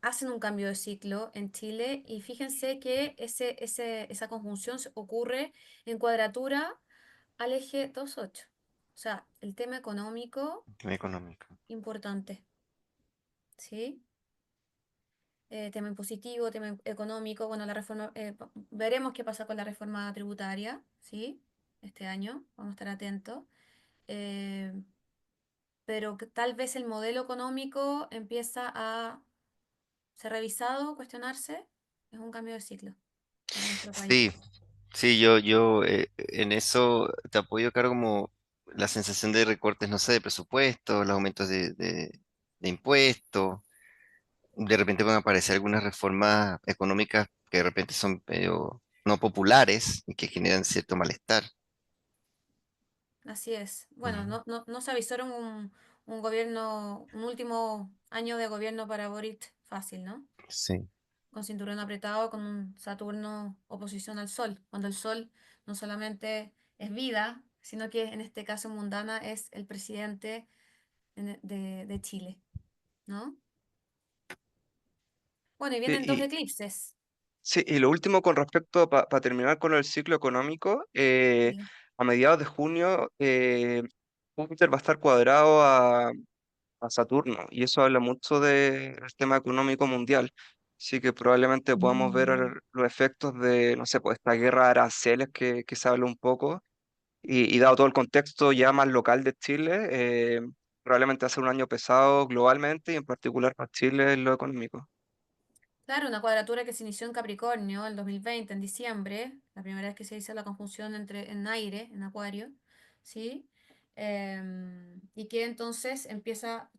hacen un cambio de ciclo en Chile y fíjense que esa conjunción ocurre en cuadratura al eje 2,8. O sea, el tema económico Tema económico. importante, ¿sí? Tema impositivo, tema económico, bueno, la reforma, veremos qué pasa con la reforma tributaria, ¿sí? Este año, vamos a estar atentos. Eh, pero que tal vez el modelo económico empieza a ser revisado, cuestionarse, es un cambio de ciclo para nuestro país. Sí, sí, yo en eso te apoyo, Caro, como la sensación de recortes, no sé, de presupuesto, los aumentos de impuestos, de repente van a aparecer algunas reformas económicas que de repente son medio no populares y que generan cierto malestar. Así es. Bueno, Ujú. no se avisaron un gobierno, un último año de gobierno para Boric fácil, ¿no? Sí, Con cinturón apretado, con un Saturno oposición al Sol, cuando el Sol no solamente es vida, sino que en este caso mundana es el presidente de Chile, ¿no? Bueno, y Sí, vienen dos y, eclipses. sí, y lo último con respecto, para terminar con el ciclo económico, Sí. a mediados de junio Júpiter va a estar cuadrado a Saturno y eso habla mucho del tema económico mundial. Así que probablemente podamos ver Mm. los efectos de, no sé, pues esta guerra de aranceles que se habla un poco y dado todo el contexto ya más local de Chile, probablemente va a ser un año pesado globalmente y en particular para Chile en lo económico. Claro, una cuadratura que se inició en Capricornio el 2020, en diciembre, la primera vez que se hizo la conjunción en aire, en Acuario, ¿sí? Y que entonces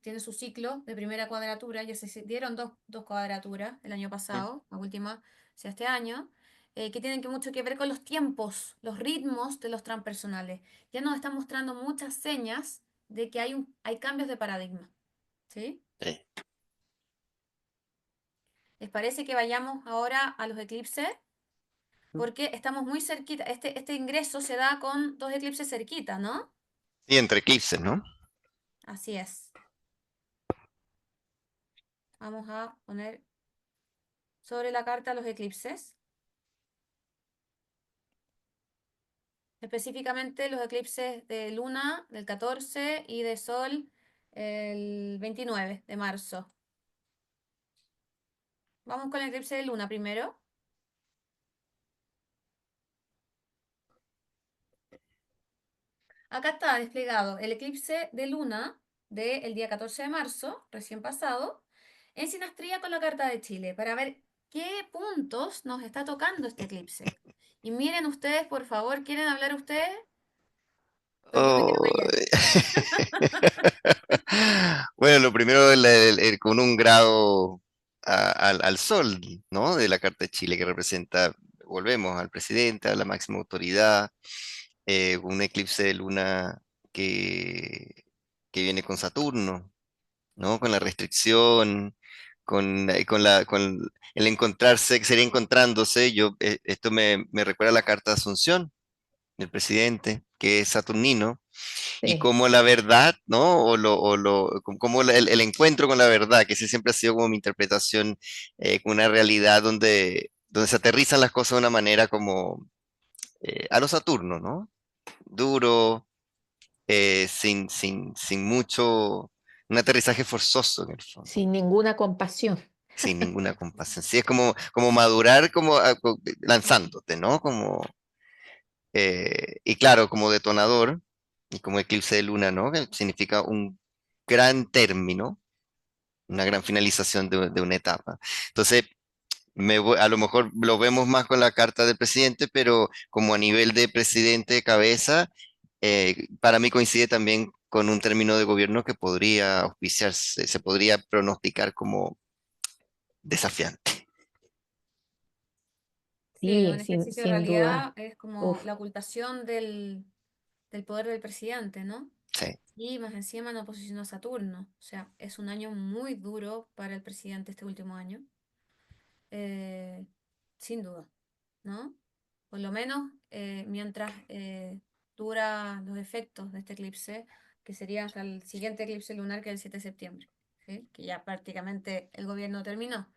tiene su ciclo de primera cuadratura, ya se dieron dos cuadraturas el año Mm. pasado, la última, o sea, este año, que tienen mucho que ver con los tiempos, los ritmos de los transpersonales. Ya nos están mostrando muchas señas de que hay cambios de paradigma, ¿sí? sí. ¿Les parece que vayamos ahora a los eclipses? Porque estamos muy cerquita. Este ingreso se da con dos eclipses cerquita, ¿no? Sí, entre eclipses, ¿no? Así es. Vamos a poner sobre la carta los eclipses. Específicamente los eclipses de luna del 14 y de sol el 29 de marzo. Vamos con el eclipse de luna primero. Acá está desplegado el eclipse de luna del día 14 de marzo, recién pasado, en sinastría con la carta de Chile, para ver qué puntos nos está tocando este eclipse. Y miren ustedes, por favor, ¿quieren hablar ustedes? Porque yo me quiero Oh. callar. Bueno, lo primero, con un grado al sol, ¿no? De la Carta de Chile, que representa, volvemos, al presidente, a la máxima autoridad, un eclipse de luna que, que viene con Saturno, ¿no? Con la restricción, con el encontrarse, que sería encontrándose. Esto me recuerda a la Carta de Asunción del presidente, que es saturnino y Sí. como la verdad, ¿no? Como el encuentro con la verdad, que ese siempre ha sido como mi interpretación, con una realidad donde se aterrizan las cosas de una manera como a lo Saturno, ¿no? Duro, sin mucho, un aterrizaje forzoso en el fondo, Sin ninguna compasión. sin ninguna compasión. Sí, es como madurar, como lanzándote, ¿no? Y claro, como detonador y como eclipse de luna, ¿no? Que significa un gran término, una gran finalización de una etapa. Entonces, a lo mejor lo vemos más con la carta del presidente, pero como a nivel de presidente de cabeza, para mí coincide también con un término de gobierno que podría auspiciarse, se podría pronosticar como desafiante. Sí, Sí, un ejercicio de sin duda. realidad es como Uf, la ocultación del poder del presidente, ¿no? Sí. Y más encima en oposición a Saturno. O sea, es un año muy duro para el presidente este último año. eh, Sin duda, ¿no? Por lo menos mientras dura los efectos de este eclipse, que sería hasta el siguiente eclipse lunar, que es el 7 de septiembre, ¿sí? Que ya prácticamente el gobierno terminó.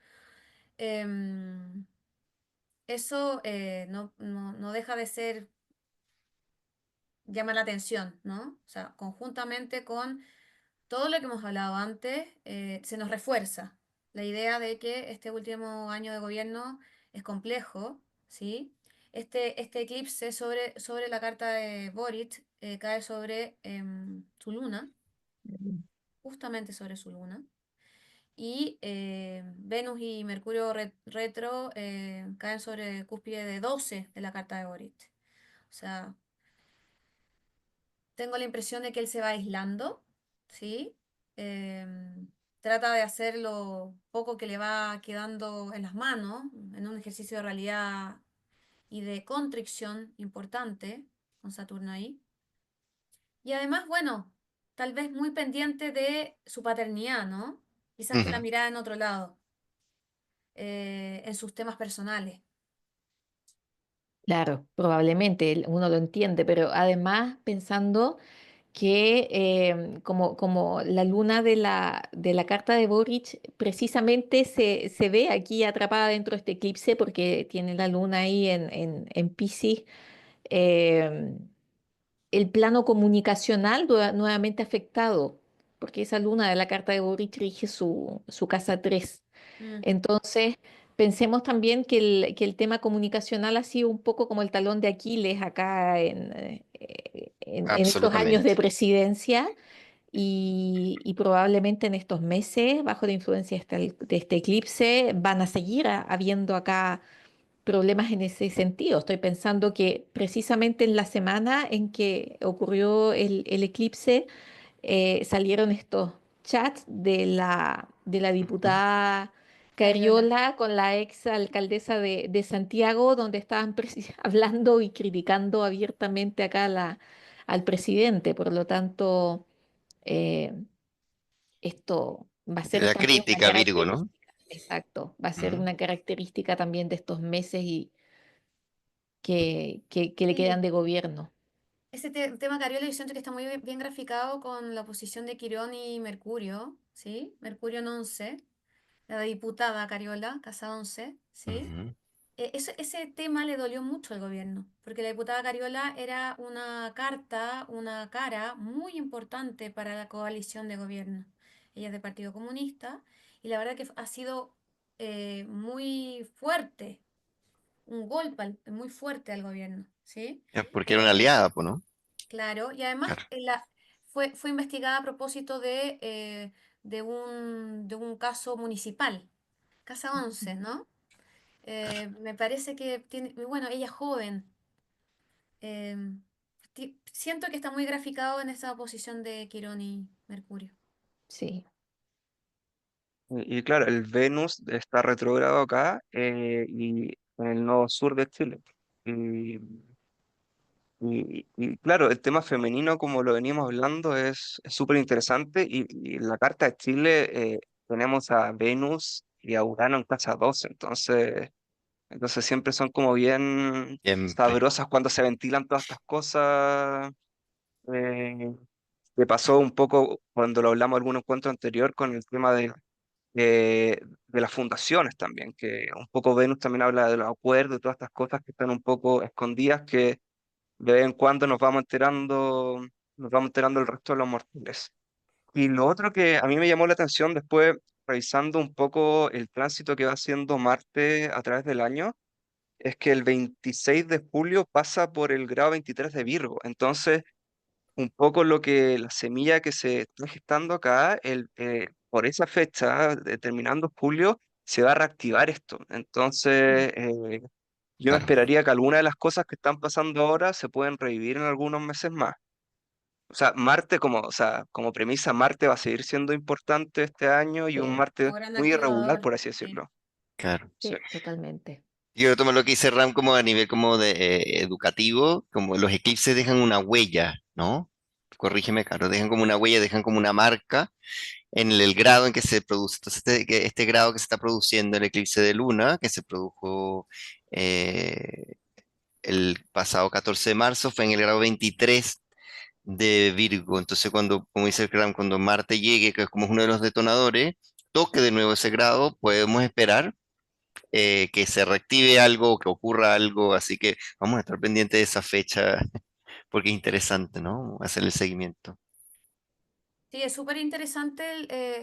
Em, Eso no deja de ser, llama la atención, ¿no? O sea, conjuntamente con todo lo que hemos hablado antes, se nos refuerza la idea de que este último año de gobierno es complejo, ¿sí? Este eclipse sobre la carta de Boric cae sobre su luna, justamente sobre su luna, y Venus y Mercurio retro caen sobre cúspide de 12 de la carta de Boric. O sea, tengo la impresión de que él se va aislando, ¿sí? Trata de hacer lo poco que le va quedando en las manos, en un ejercicio de realidad y de contrición importante, con Saturno ahí. Y además, bueno, tal vez muy pendiente de su paternidad, ¿no? Quizás con la Ujú. mirada en otro lado, en sus temas personales. claro, probablemente uno lo entiende, pero además pensando que como la luna de la carta de Boric precisamente se ve aquí atrapada dentro de este eclipse porque tiene la luna ahí en Piscis, eh, el plano comunicacional nuevamente afectado, porque esa luna de la carta de Boric rige su casa 3. Mm, Entonces, pensemos también que el tema comunicacional ha sido un poco como el talón de Aquiles acá en estos años de Absolutamente. presidencia y probablemente en estos meses, bajo la influencia de este eclipse, van a seguir habiendo acá problemas en ese sentido. Estoy pensando que precisamente en la semana en que ocurrió el eclipse, salieron estos chats de la Ujú. diputada Cariola. Cariola con la ex alcaldesa de Santiago, donde estaban hablando y criticando abiertamente acá al presidente. Por lo tanto, eh, esto va a ser La también una crítica, Virgo, ¿no? característica, exacto, va a ser Ujú. una característica también de estos meses y que le quedan Sí, de gobierno. ese tema Cariola yo siento que está muy bien graficado con la posición de Quirón y Mercurio, ¿sí? Mercurio en 11, la diputada Cariola, casa 11, ¿sí? Ujú. Ese tema le dolió mucho al gobierno, porque la diputada Cariola era una carta, una cara muy importante para la coalición de gobierno. Ella es del Partido Comunista y la verdad que ha sido muy fuerte, un golpe muy fuerte al gobierno, ¿sí? Ya, porque era una Eh, aliada, pues, ¿no? Claro, y además Claro. fue investigada a propósito de un caso municipal, Casa 11, ¿no? Me parece que tiene, bueno, ella es joven. em, Siento que está muy graficado en esa posición de Quirón y Mercurio. Sí, Y claro, el Venus está retrógrado acá y en el nodo sur de Chile. Y, y claro, el tema femenino, como lo veníamos hablando, es súper interesante. Y en la carta de Chile tenemos a Venus y a Urano en casa 12. Entonces siempre son como bien Siempre. sabrosas cuando se ventilan todas estas cosas. Eh, que pasó un poco cuando lo hablamos en algún encuentro anterior con el tema de las fundaciones también, que un poco Venus también habla de los acuerdos y todas estas cosas que están un poco escondidas que de vez en cuando nos vamos enterando el resto de los mortales. Y lo otro que a mí me llamó la atención después, revisando un poco el tránsito que va haciendo Marte a través del año, es que el 26 de julio pasa por el grado 23 de Virgo. Entonces, un poco lo que la semilla que se está gestando acá, por esa fecha, terminando julio, se va a reactivar esto. Entonces, yo me Claro, esperaría que algunas de las cosas que están pasando ahora se pueden revivir en algunos meses más. O sea, Marte o sea, como premisa, Marte va a seguir siendo importante este año y un Sí, Marte Como gran muy irregular, activador. por así Sí. decirlo. claro. Sí, sí, totalmente. Quiero tomar lo que dice Ram como a nivel como de educativo, como los eclipses dejan una huella, ¿no? Corrígeme, claro, dejan como una huella, dejan como una marca en el grado en que se produce. Entonces, este grado que se está produciendo el eclipse de luna, que se produjo eh, el pasado 14 de marzo, fue en el grado 23 de Virgo. Entonces, cuando, como dice el Ram, cuando Marte llegue, que es como uno de los detonadores, toque de nuevo ese grado, podemos esperar que se reactive algo, que ocurra algo, así que vamos a estar pendientes de esa fecha porque es interesante, ¿no? Hacer el seguimiento. Sí, es súper interesante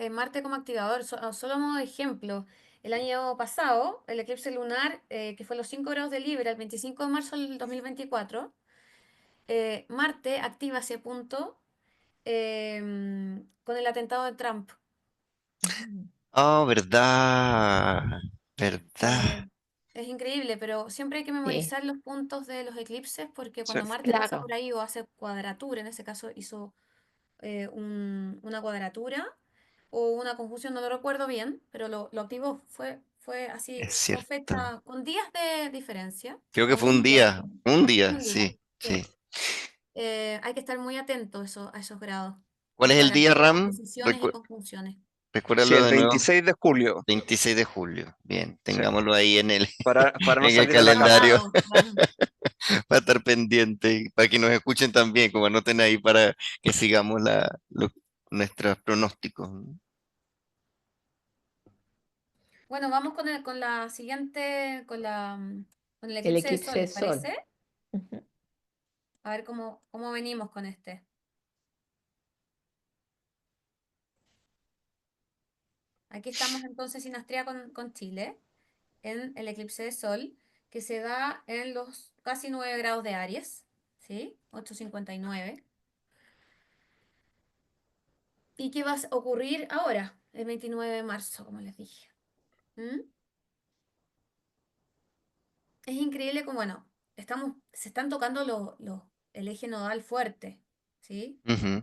el Marte como activador. Solo a modo de ejemplo, el año pasado, el eclipse lunar, que fue los 5 grados de Libra, el 25 de marzo del 2024, Marte activa ese punto con el atentado de Trump. Ujú. Oh, verdad, verdad, Eh, es increíble, pero siempre hay que Sí, memorizar los puntos de los eclipses porque sí. cuando Marte pasa por claro. ahí o hace cuadratura, en ese caso hizo una cuadratura o una conjunción, no lo recuerdo bien, pero lo activó. Fue así, es con cierto. fecha, con días de diferencia, Creo que o fue un día, un fue día, un día. sí, sí. Sí. Hay que estar muy atento a esos grados ¿Cuál de es el día, cuadratura, Ram? posiciones y conjunciones. Sí, Recuérdalo el de nuevo. 26 de julio. 26 de julio. Bien, Sí, tengámoslo ahí en para no en el salir en la calendario carta. Anotado, claro. para estar pendiente y para que nos escuchen también, como anoten ahí para que sigamos nuestros pronósticos. ¿No? Bueno, vamos con la siguiente, con el El eclipse de eclipse sol, de ¿les sol. parece? Ujú. A ver cómo venimos con este. Aquí estamos entonces sin Astrea con Chile, en el eclipse de sol, que se da en los casi 9 grados de Aries, ¿sí? 8:59. ¿Y qué va a ocurrir ahora, el 29 de marzo, como les dije? ¿Mm? Es increíble como, bueno, se están tocando el eje nodal fuerte, ¿sí? Ujú,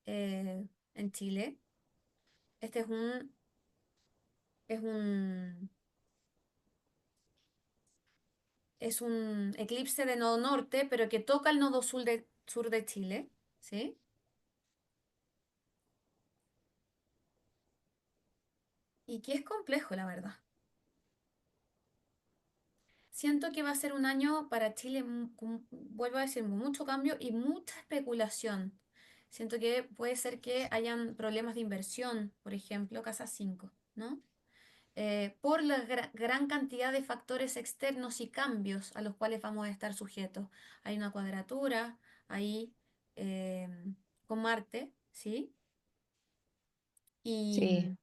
En Chile. Este es un, es un eclipse de nodo norte, pero que toca el nodo sur de Chile, ¿sí? Y que es complejo, la verdad. Siento que va a ser un año para Chile, vuelvo a decir, mucho cambio y mucha especulación. Siento que puede ser que hayan problemas de inversión, por ejemplo, Casa 5, ¿no? Por la gran cantidad de factores externos y cambios a los cuales vamos a estar sujetos. Hay una cuadratura ahí eh, con Marte, ¿sí? Y, Sí,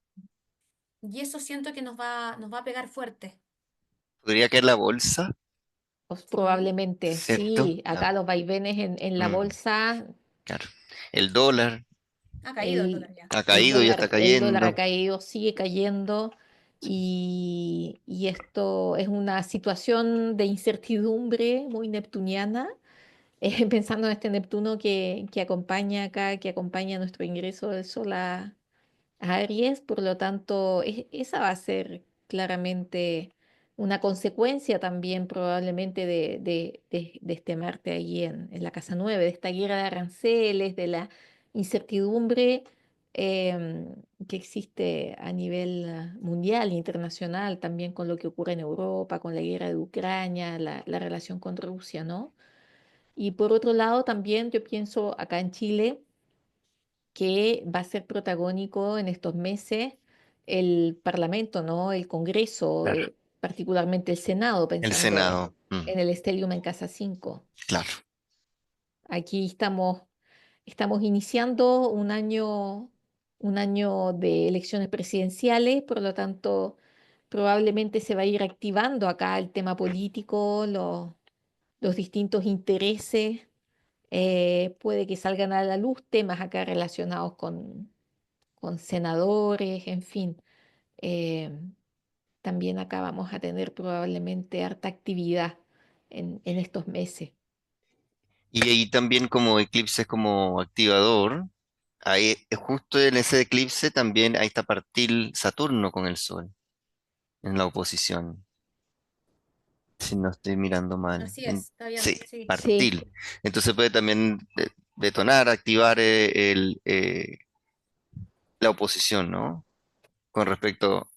y eso siento que nos va a pegar fuerte, podría caer la bolsa, pues ¿sí? probablemente, ¿cierto? sí. Acá los vaivenes en la Mm, bolsa, claro. El dólar Ha caído el dólar ya. ha caído y está el dólar ha cayendo. caído, sigue cayendo y esto es una situación de incertidumbre muy neptuniana. Pensando en este Neptuno que acompaña acá, que acompaña nuestro ingreso del Sol a Aries, por lo tanto, esa va a ser claramente una consecuencia también probablemente de este Marte ahí en la casa 9 de esta guerra de aranceles, de la incertidumbre que existe a nivel mundial, internacional, también con lo que ocurre en Europa, con la guerra de Ucrania, la relación con Rusia, ¿no? Y por otro lado, también yo pienso acá en Chile que va a ser protagónico en estos meses el Parlamento, ¿no? El Congreso, Claro. particularmente el Senado, El pensando Senado. en el Stellium en Casa 5. Claro. Aquí estamos iniciando un año de elecciones presidenciales, por lo tanto, probablemente se va a ir activando acá el tema político, los distintos intereses. Puede que salgan a la luz temas acá relacionados con senadores, en fin. Eh, También acá vamos a tener probablemente harta actividad en estos meses. Y ahí también como eclipse como activador, ahí justo en ese eclipse también ahí está partil Saturno con el Sol en la oposición, si no estoy mirando mal. Así es, está bien, Sí, sí. Sí, partil. Entonces puede también detonar, activar la oposición, ¿no? Con respecto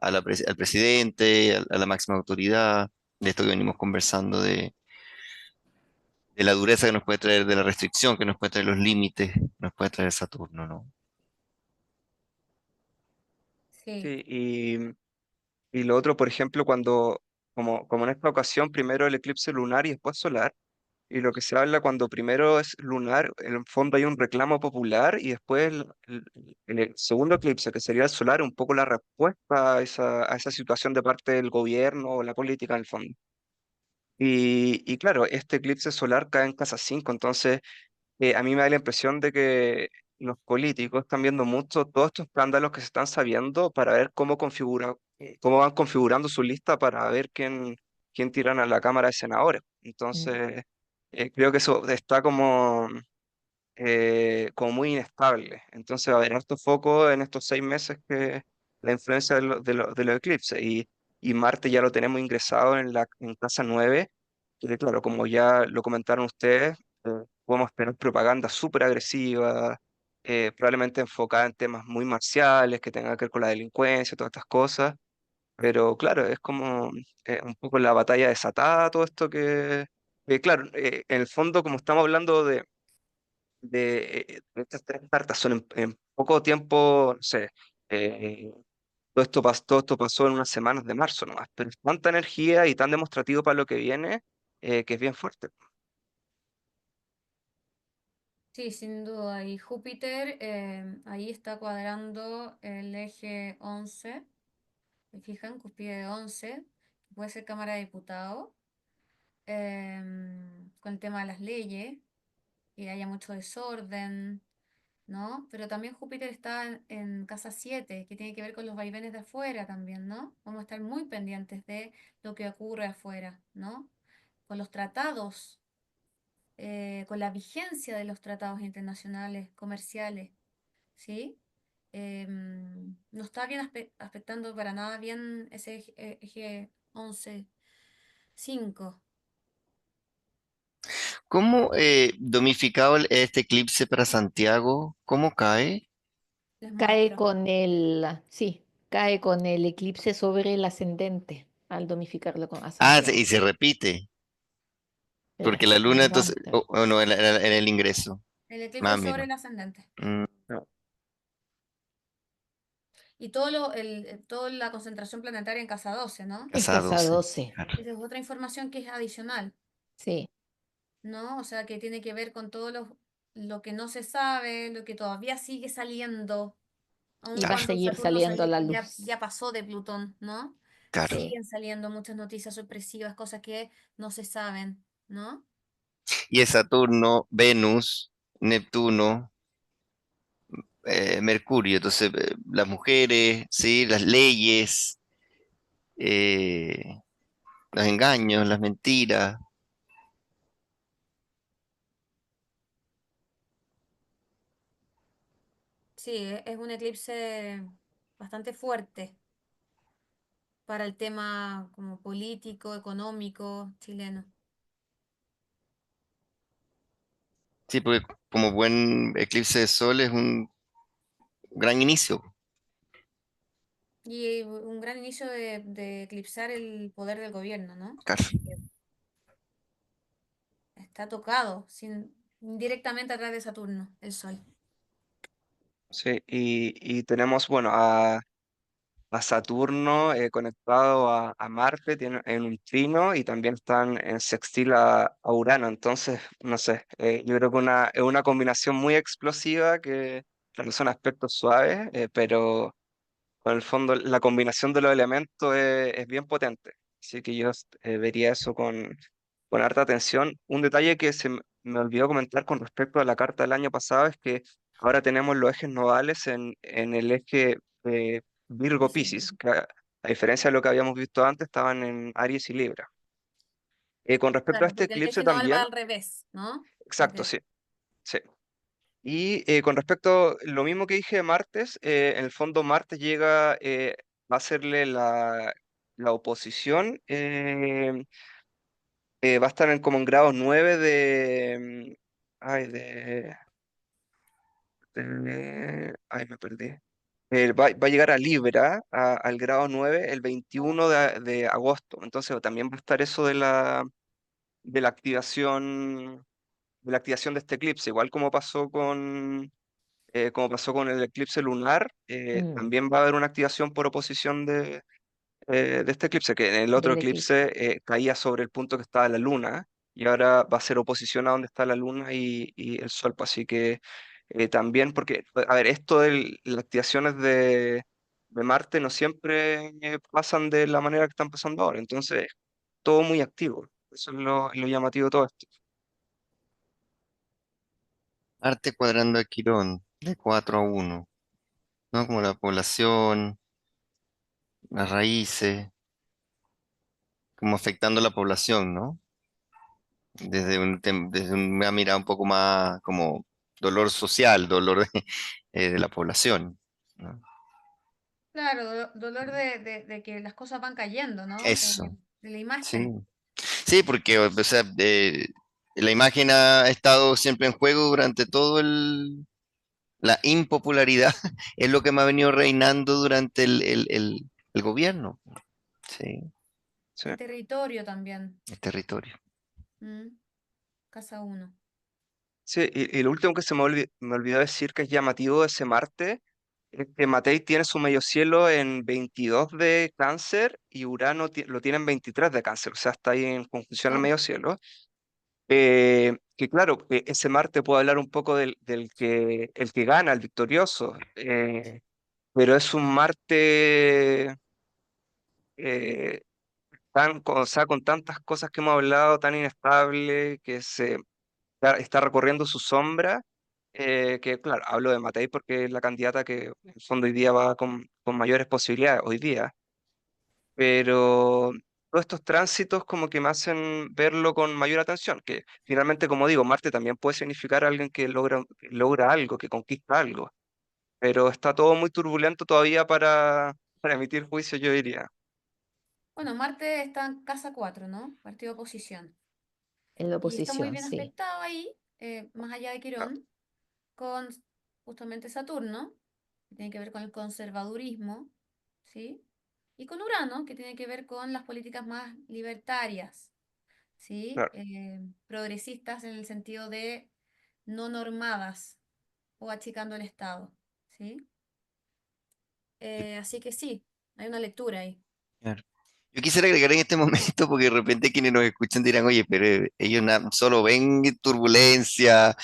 a al presidente, a la máxima autoridad, de esto que venimos conversando de la dureza que nos puede traer, de la restricción que nos puede traer, los límites, nos puede traer Saturno, ¿no? Sí, Sí, y lo otro, por ejemplo, como en esta ocasión, primero el eclipse lunar y después solar, y lo que se habla cuando primero es lunar, en el fondo hay un reclamo popular y después el segundo eclipse, que sería el solar, un poco la respuesta a esa situación de parte del gobierno o la política en el fondo. Y claro, este eclipse solar cae en casa 5, entonces a mí me da la impresión de que los políticos están viendo mucho todos estos escándalos que se están sabiendo para ver cómo van configurando su lista para ver quién tiran a la Cámara de Senadores. mm, Entonces, creo que eso está como muy inestable. Entonces va a haber harto foco en estos 6 meses que la influencia de los eclipses. Y Marte ya lo tenemos ingresado en casa 9 que claro, como ya lo comentaron ustedes, podemos tener propaganda súper agresiva, probablemente enfocada en temas muy marciales, que tengan que ver con la delincuencia, todas estas cosas. Pero claro, es como un poco la batalla desatada, todo esto que claro, en el fondo, como estamos hablando de estas tres cartas son en poco tiempo, no sé, eh, todo esto pasó en unas semanas de marzo nomás, pero es tanta energía y tan demostrativo para lo que viene, que es bien fuerte. sí, sin duda. Y Júpiter ahí está cuadrando el eje 11. ¿Me fijan? Cúspide 11, que puede ser Cámara de Diputados, con el tema de las leyes, que haya mucho desorden, ¿no? Pero también Júpiter está en casa 7, que tiene que ver con los vaivenes de afuera también, ¿no? Vamos a estar muy pendientes de lo que ocurre afuera, ¿no? Con los tratados, con la vigencia de los tratados internacionales, comerciales, ¿sí? No está bien aspectando para nada bien ese eje 11, 5. ¿Cómo domificado este eclipse para Santiago? ¿Cómo cae? Les cae muestro. con sí, cae con el eclipse sobre el ascendente al domificarlo a Ah, y Santiago. se repite, porque la luna Perdón, entonces, o no, en el ingreso. El eclipse Ah, sobre mira. el ascendente. Mm, No, Y toda la concentración planetaria en casa 12, ¿no? en casa casa 12. 12, Claro. Esa es otra información que es adicional, sí, ¿no? O sea, que tiene que ver con lo que no se sabe, lo que todavía sigue saliendo, aun y va a Claro, cuando seguir Saturno saliendo a la ya luz. pasó de Plutón, ¿no? claro. Sí. Siguen saliendo muchas noticias sorpresivas, cosas que no se saben, ¿no? Y es Saturno, Venus, Neptuno, Mercurio. Entonces, las mujeres, ¿sí? Las leyes, eh, los engaños, las mentiras. Sí, es un eclipse bastante fuerte para el tema como político, económico chileno. Sí, porque como buen eclipse de sol es un gran inicio. Y un gran inicio de eclipsar el poder del gobierno, ¿no? Claro. Porque está tocado indirectamente a través de Saturno, el Sol. sí, y tenemos, bueno, a Saturno conectado a Marte en un trino y también están en sextil a Urano. Entonces, no sé, yo creo que es una combinación muy explosiva que, claro, son aspectos suaves, pero en el fondo la combinación de los elementos es bien potente. Así que yo vería eso con harta atención. Un detalle que me olvidó comentar con respecto a la carta del año pasado es que ahora tenemos los ejes nodales en el eje Piscis. Virgo-Piscis, que a diferencia de lo que habíamos visto antes, estaban en Aries y Libra. Con respecto a Claro, este porque el eclipse eje nodal va también, al revés, ¿no? exacto, Porque, sí, sí. Y con respecto, lo mismo que dije de Martes, en el fondo Marte llega, va a hacerle la oposición, va a estar como en grado 9 ay, ay, me perdí. Va a llegar a Libra, al grado 9 el 21 de agosto. Entonces también va a estar eso de la activación, de la activación de este eclipse, igual como pasó con el eclipse lunar, Mm, también va a haber una activación por oposición de este eclipse, que en el otro del eclipse. eclipse caía sobre el punto que estaba la luna, y ahora va a ser oposición a donde está la luna y el sol. Pues, así que también, porque, a ver, esto de las activaciones de Marte no siempre pasan de la manera que están pasando ahora, entonces todo muy activo. Eso es lo llamativo de todo esto. Marte cuadrando a Quirón, de 4 a 1, ¿no? Como la población, las raíces, como afectando a la población, ¿no? Desde una mirada un poco más como dolor social, dolor de la población, ¿no? claro, dolor de que las cosas van cayendo, ¿no? Eso, De la sí. imagen. Sí, porque o sea, la imagen ha estado siempre en juego durante todo la impopularidad, es lo que me ha venido reinando durante el gobierno, sí, Sí. El territorio también. el territorio. ¿Mm? Casa uno. Sí, y lo último que me olvidó decir que es llamativo de ese Marte es que Matei tiene su medio cielo en 22 de Cáncer y Urano lo tiene en 23 de Cáncer, o sea, está ahí en conjunción al Oh, medio cielo. Que claro, que ese Marte puede hablar un poco del que el que gana, el victorioso, pero es un Marte eh, o sea, con tantas cosas que hemos hablado, tan inestable, que está recorriendo su sombra, que claro, hablo de Matei porque es la candidata que en el fondo hoy día va con mayores posibilidades, hoy día, pero todos estos tránsitos como que me hacen verlo con mayor atención, que finalmente, como digo, Marte también puede significar a alguien que logra algo, que conquista algo, pero está todo muy turbulento todavía para emitir juicio, yo diría. bueno, Marte está en casa 4, ¿no? Partido de oposición. En la Y está muy oposición, bien sí. aspectado ahí, más allá de Ah, Quirón, con justamente Saturno, que tiene que ver con el conservadurismo, ¿sí? Y con Urano, que tiene que ver con las políticas más libertarias, ¿sí? claro. Progresistas en el sentido de no normadas o achicando el Estado, ¿sí? Así que sí, hay una lectura ahí. Claro. Yo quisiera agregar en este momento, porque de repente quienes nos escuchan dirán, oye, pero ellos solo ven turbulencia,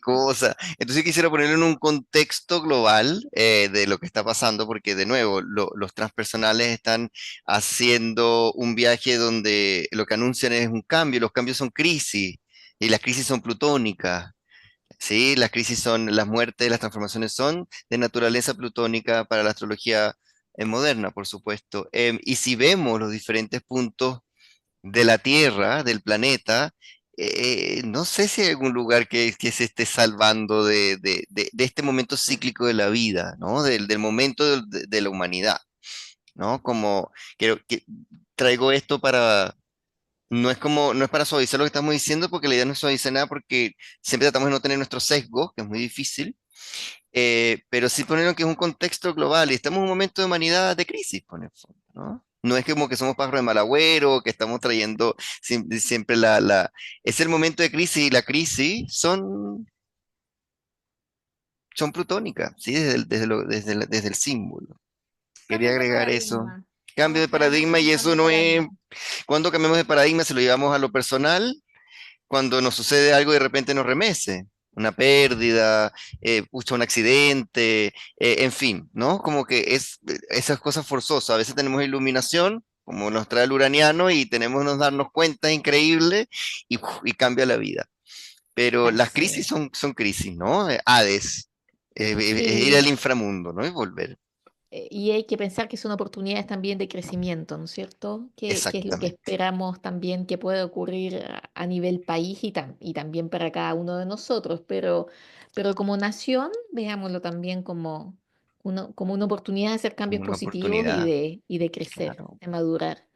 cosas. Entonces yo quisiera ponerlo en un contexto global de lo que está pasando, porque de nuevo, los transpersonales están haciendo un viaje donde lo que anuncian es un cambio, los cambios son crisis, y las crisis son plutónicas. Sí, las crisis son, las muertes, las transformaciones son de naturaleza plutónica para la astrología moderna, por supuesto. Y si vemos los diferentes puntos de la Tierra, del planeta, no sé si hay algún lugar que se esté salvando de este momento cíclico de la vida, ¿no? Del momento de la humanidad, ¿no? Como que traigo esto para no es para suavizar lo que estamos diciendo, porque la idea no es suavizar nada, porque siempre tratamos de no tener nuestro sesgo, que es muy difícil, pero sí ponerlo que es un contexto global y estamos en un momento de humanidad de crisis, por el fondo, ¿no? No es como que somos pájaros de mal agüero, que estamos trayendo siempre Es el momento de crisis y la crisis son plutónicas, ¿sí? Desde el símbolo. Quería Cambios de agregar eso. paradigma. Cambio Estamos de esperando paradigma y un eso cambio de no es... paradigma. Cuando cambiamos de paradigma se lo llevamos a lo personal cuando nos sucede algo y de repente nos remece, una pérdida, pucha, un accidente, en fin, ¿no? Como que es esas cosas forzosas. A veces tenemos iluminación, como nos trae el uraniano, y tenemos que darnos cuenta increíble y cambia la vida. Pero las Así crisis es. son crisis, ¿no? Hades. Es ir al Sí, inframundo, ¿no? Y volver. y hay que pensar que son oportunidades también de crecimiento, ¿no es cierto? Que es lo que Exactamente. esperamos también que pueda ocurrir a nivel país y también para cada uno de nosotros, pero como nación, veámoslo también como una oportunidad de hacer cambios Como una positivos oportunidad, y de crecer, claro. de madurar.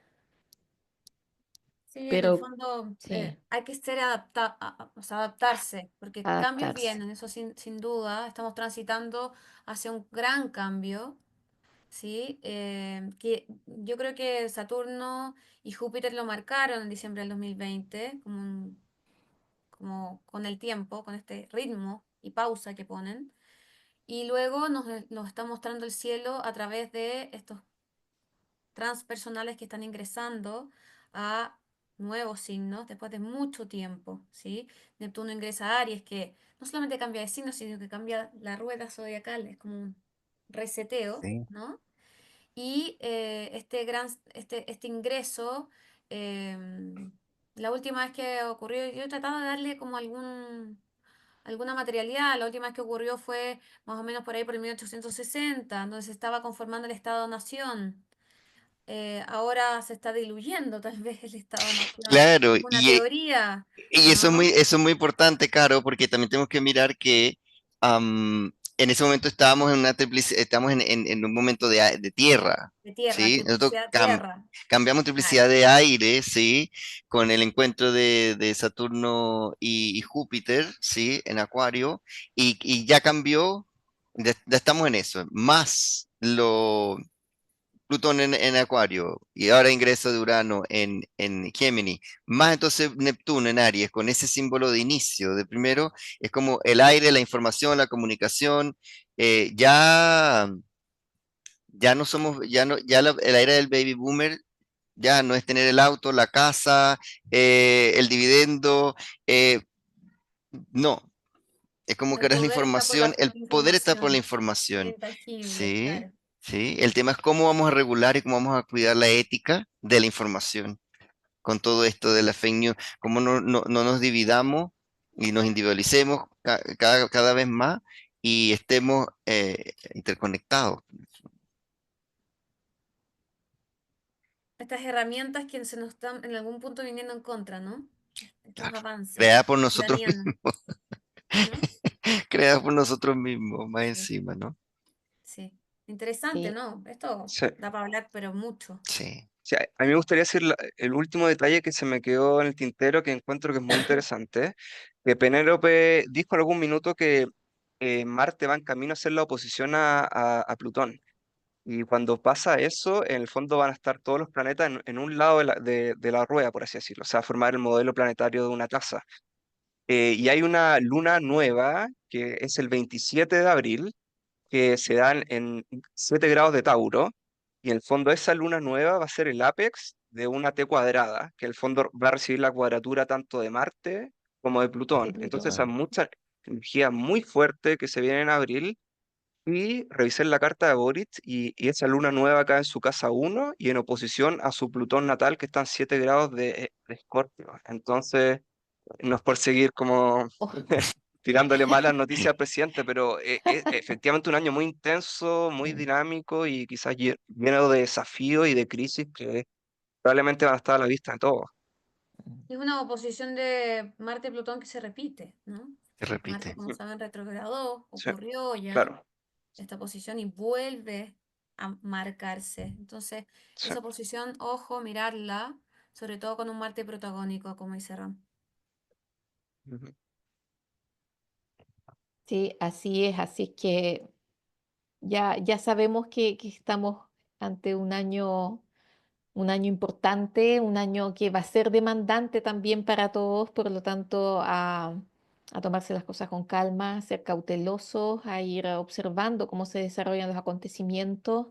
Sí, en el Pero fondo sí, hay que ser o sea, adaptarse, porque cambios adaptarse. vienen, eso sin duda. Estamos transitando hacia un gran cambio, ¿sí? Que yo creo que Saturno y Júpiter lo marcaron en diciembre del 2020, como con el tiempo, con este ritmo y pausa que ponen. Y luego nos está mostrando el cielo a través de estos transpersonales que están ingresando a nuevos signos después de mucho tiempo, ¿sí? Neptuno ingresa a Aries, que no solamente cambia de signo, sino que cambia la rueda zodiacal, es como un reseteo, Sí. ¿no? Y este ingreso, em, la última vez que ocurrió, yo he tratado de darle como alguna materialidad. La última vez que ocurrió fue más o menos por ahí por el 1860, donde se estaba conformando el Estado-Nación. Ahora se está diluyendo tal vez el Estado-Nación. Claro, Es una teoría, y ¿no? eso es muy importante, Caro, porque también tenemos que mirar que en ese momento estábamos en una estamos en un momento de tierra, De tierra, ¿sí? Nosotros triplicidad tierra. cambiamos triplicidad Claro. de aire, ¿sí? Con el encuentro de Saturno y Júpiter, ¿sí? En Acuario, y ya cambió, ya estamos en eso, más Plutón en Acuario y ahora ingreso de Urano en Géminis, más entonces Neptuno en Aries, con ese símbolo de inicio, de primero, es como el aire, la información, la comunicación, ya, ya no somos, ya no, ya la era del baby boomer ya no es tener el auto, la casa, el dividendo, eh, no, es como que El ahora es la poder está por información, la el poder está por la información, lo información. intangible, Sí, claro. sí. El tema es cómo vamos a regular y cómo vamos a cuidar la ética de la información con todo esto de la fake news, cómo no nos dividamos y nos individualicemos cada vez más y estemos interconectados. Estas herramientas que se nos están en algún punto viniendo en contra, ¿no? Estos Claro. avances Creada por nosotros ucranianos, mismos, ¿no? creada por nosotros mismos, más Sí, encima, ¿no? sí. Interesante, Sí, ¿no? Esto Sí, da para hablar, pero mucho. Sí. sí, a mí me gustaría decir el último detalle que se me quedó en el tintero, que encuentro que es muy interesante, que Penélope dijo en algún minuto que Marte va en camino a ser la oposición a Plutón. Y cuando pasa eso, en el fondo van a estar todos los planetas en un lado de la rueda, por así decirlo, o sea, formar el modelo planetario de una taza. Y hay una luna nueva, que es el 27 de abril, que se dan en 7 grados de Tauro, y en el fondo esa luna nueva va a ser el ápex de una T cuadrada, que en el fondo va a recibir la cuadratura tanto de Marte como de de Plutón. Entonces hay Plutón. mucha energía muy fuerte que se viene en abril, y revisé la carta de Boric y esa luna nueva acá en su casa uno y en oposición a su Plutón natal que está en 7 grados de Escorpio. Entonces, no es por seguir como Oh, tirándole malas noticias al presidente, pero es efectivamente un año muy intenso, muy sí. dinámico y quizás lleno de desafíos y de crisis que probablemente van a estar a la vista de todos. Es una oposición de Marte-Plutón que se repite, ¿no? Se Marte, repite. como saben, retrogradó, Sí, ocurrió ya claro. esta posición y vuelve a marcarse. Entonces, Sí. esa posición, ojo, mirarla, sobre todo con un Marte protagónico, como dice Ram. Ujú. Sí, así es que ya sabemos que estamos ante un año importante, un año que va a ser demandante también para todos, por lo tanto, a tomarse las cosas con calma, a ser cautelosos, a ir observando cómo se desarrollan los acontecimientos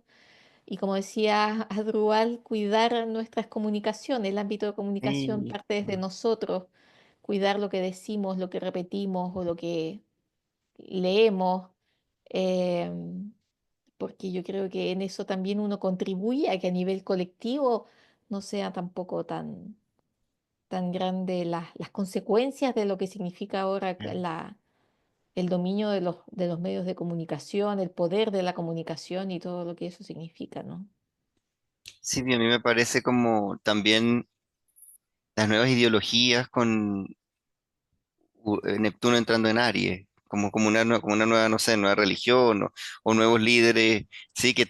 y, como decía Adrual, cuidar nuestras comunicaciones. El ámbito de comunicación Sí. parte desde nosotros, cuidar lo que decimos, lo que repetimos o lo que leemos. em, Porque yo creo que en eso también uno contribuye a que a nivel colectivo no sea tampoco tan grande las consecuencias de lo que significa ahora el dominio de los medios de comunicación, el poder de la comunicación y todo lo que eso significa, ¿no? Sí, a mí me parece como también las nuevas ideologías con Neptuno entrando en Aries, como una nueva, no sé, nueva religión o nuevos líderes, sí, que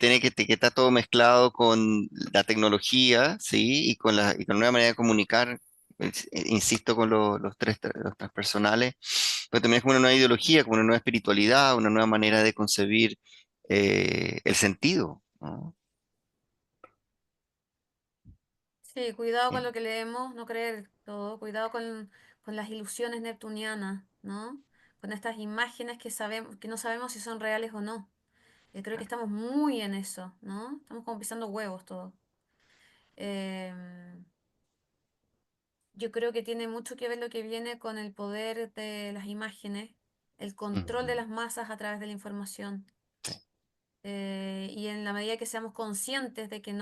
está todo mezclado con la tecnología, sí, y con una nueva manera de comunicar, insisto con los transpersonales, pero también es como una nueva ideología, como una nueva espiritualidad, una nueva manera de concebir el sentido, ¿no? Sí, cuidado con Bien. lo que leemos, no creer todo, cuidado con las ilusiones neptunianas, ¿no? Con estas imágenes que sabemos, que no sabemos si son reales o no. Creo que estamos muy en eso, ¿no? Estamos como pisando huevos todo. Em, yo creo que tiene mucho que ver lo que viene con el poder de las imágenes, el control de Ujú. las masas a través de la información. Sí, Y en la medida que seamos conscientes de que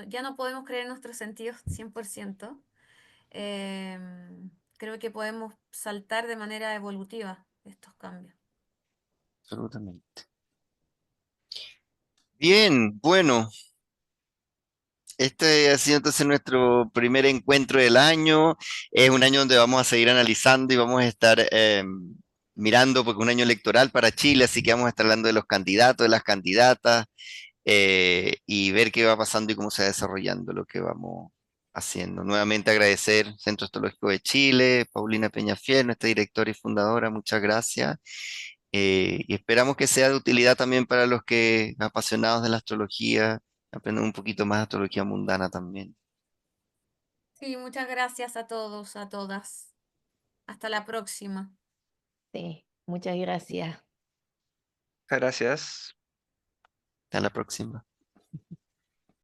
ya no podemos creer en nuestros sentidos 100%, creo que podemos saltar de manera evolutiva estos cambios. absolutamente. Bien, bueno. Este ha sido entonces nuestro primer encuentro del año. Es un año donde vamos a seguir analizando y vamos a estar mirando, porque es un año electoral para Chile, así que vamos a estar hablando de los candidatos, de las candidatas, y ver qué va pasando y cómo se va desarrollando lo que vamos haciendo. Nuevamente agradecer Centro Astrológico de Chile, Paulina Peñafiel, nuestra directora y fundadora, muchas gracias. Y esperamos que sea de utilidad también para los que apasionados de la astrología, aprender un poquito más de astrología mundana también. Sí, muchas gracias a todos, a todas. Hasta la próxima. Sí, muchas gracias. Gracias. Hasta la próxima.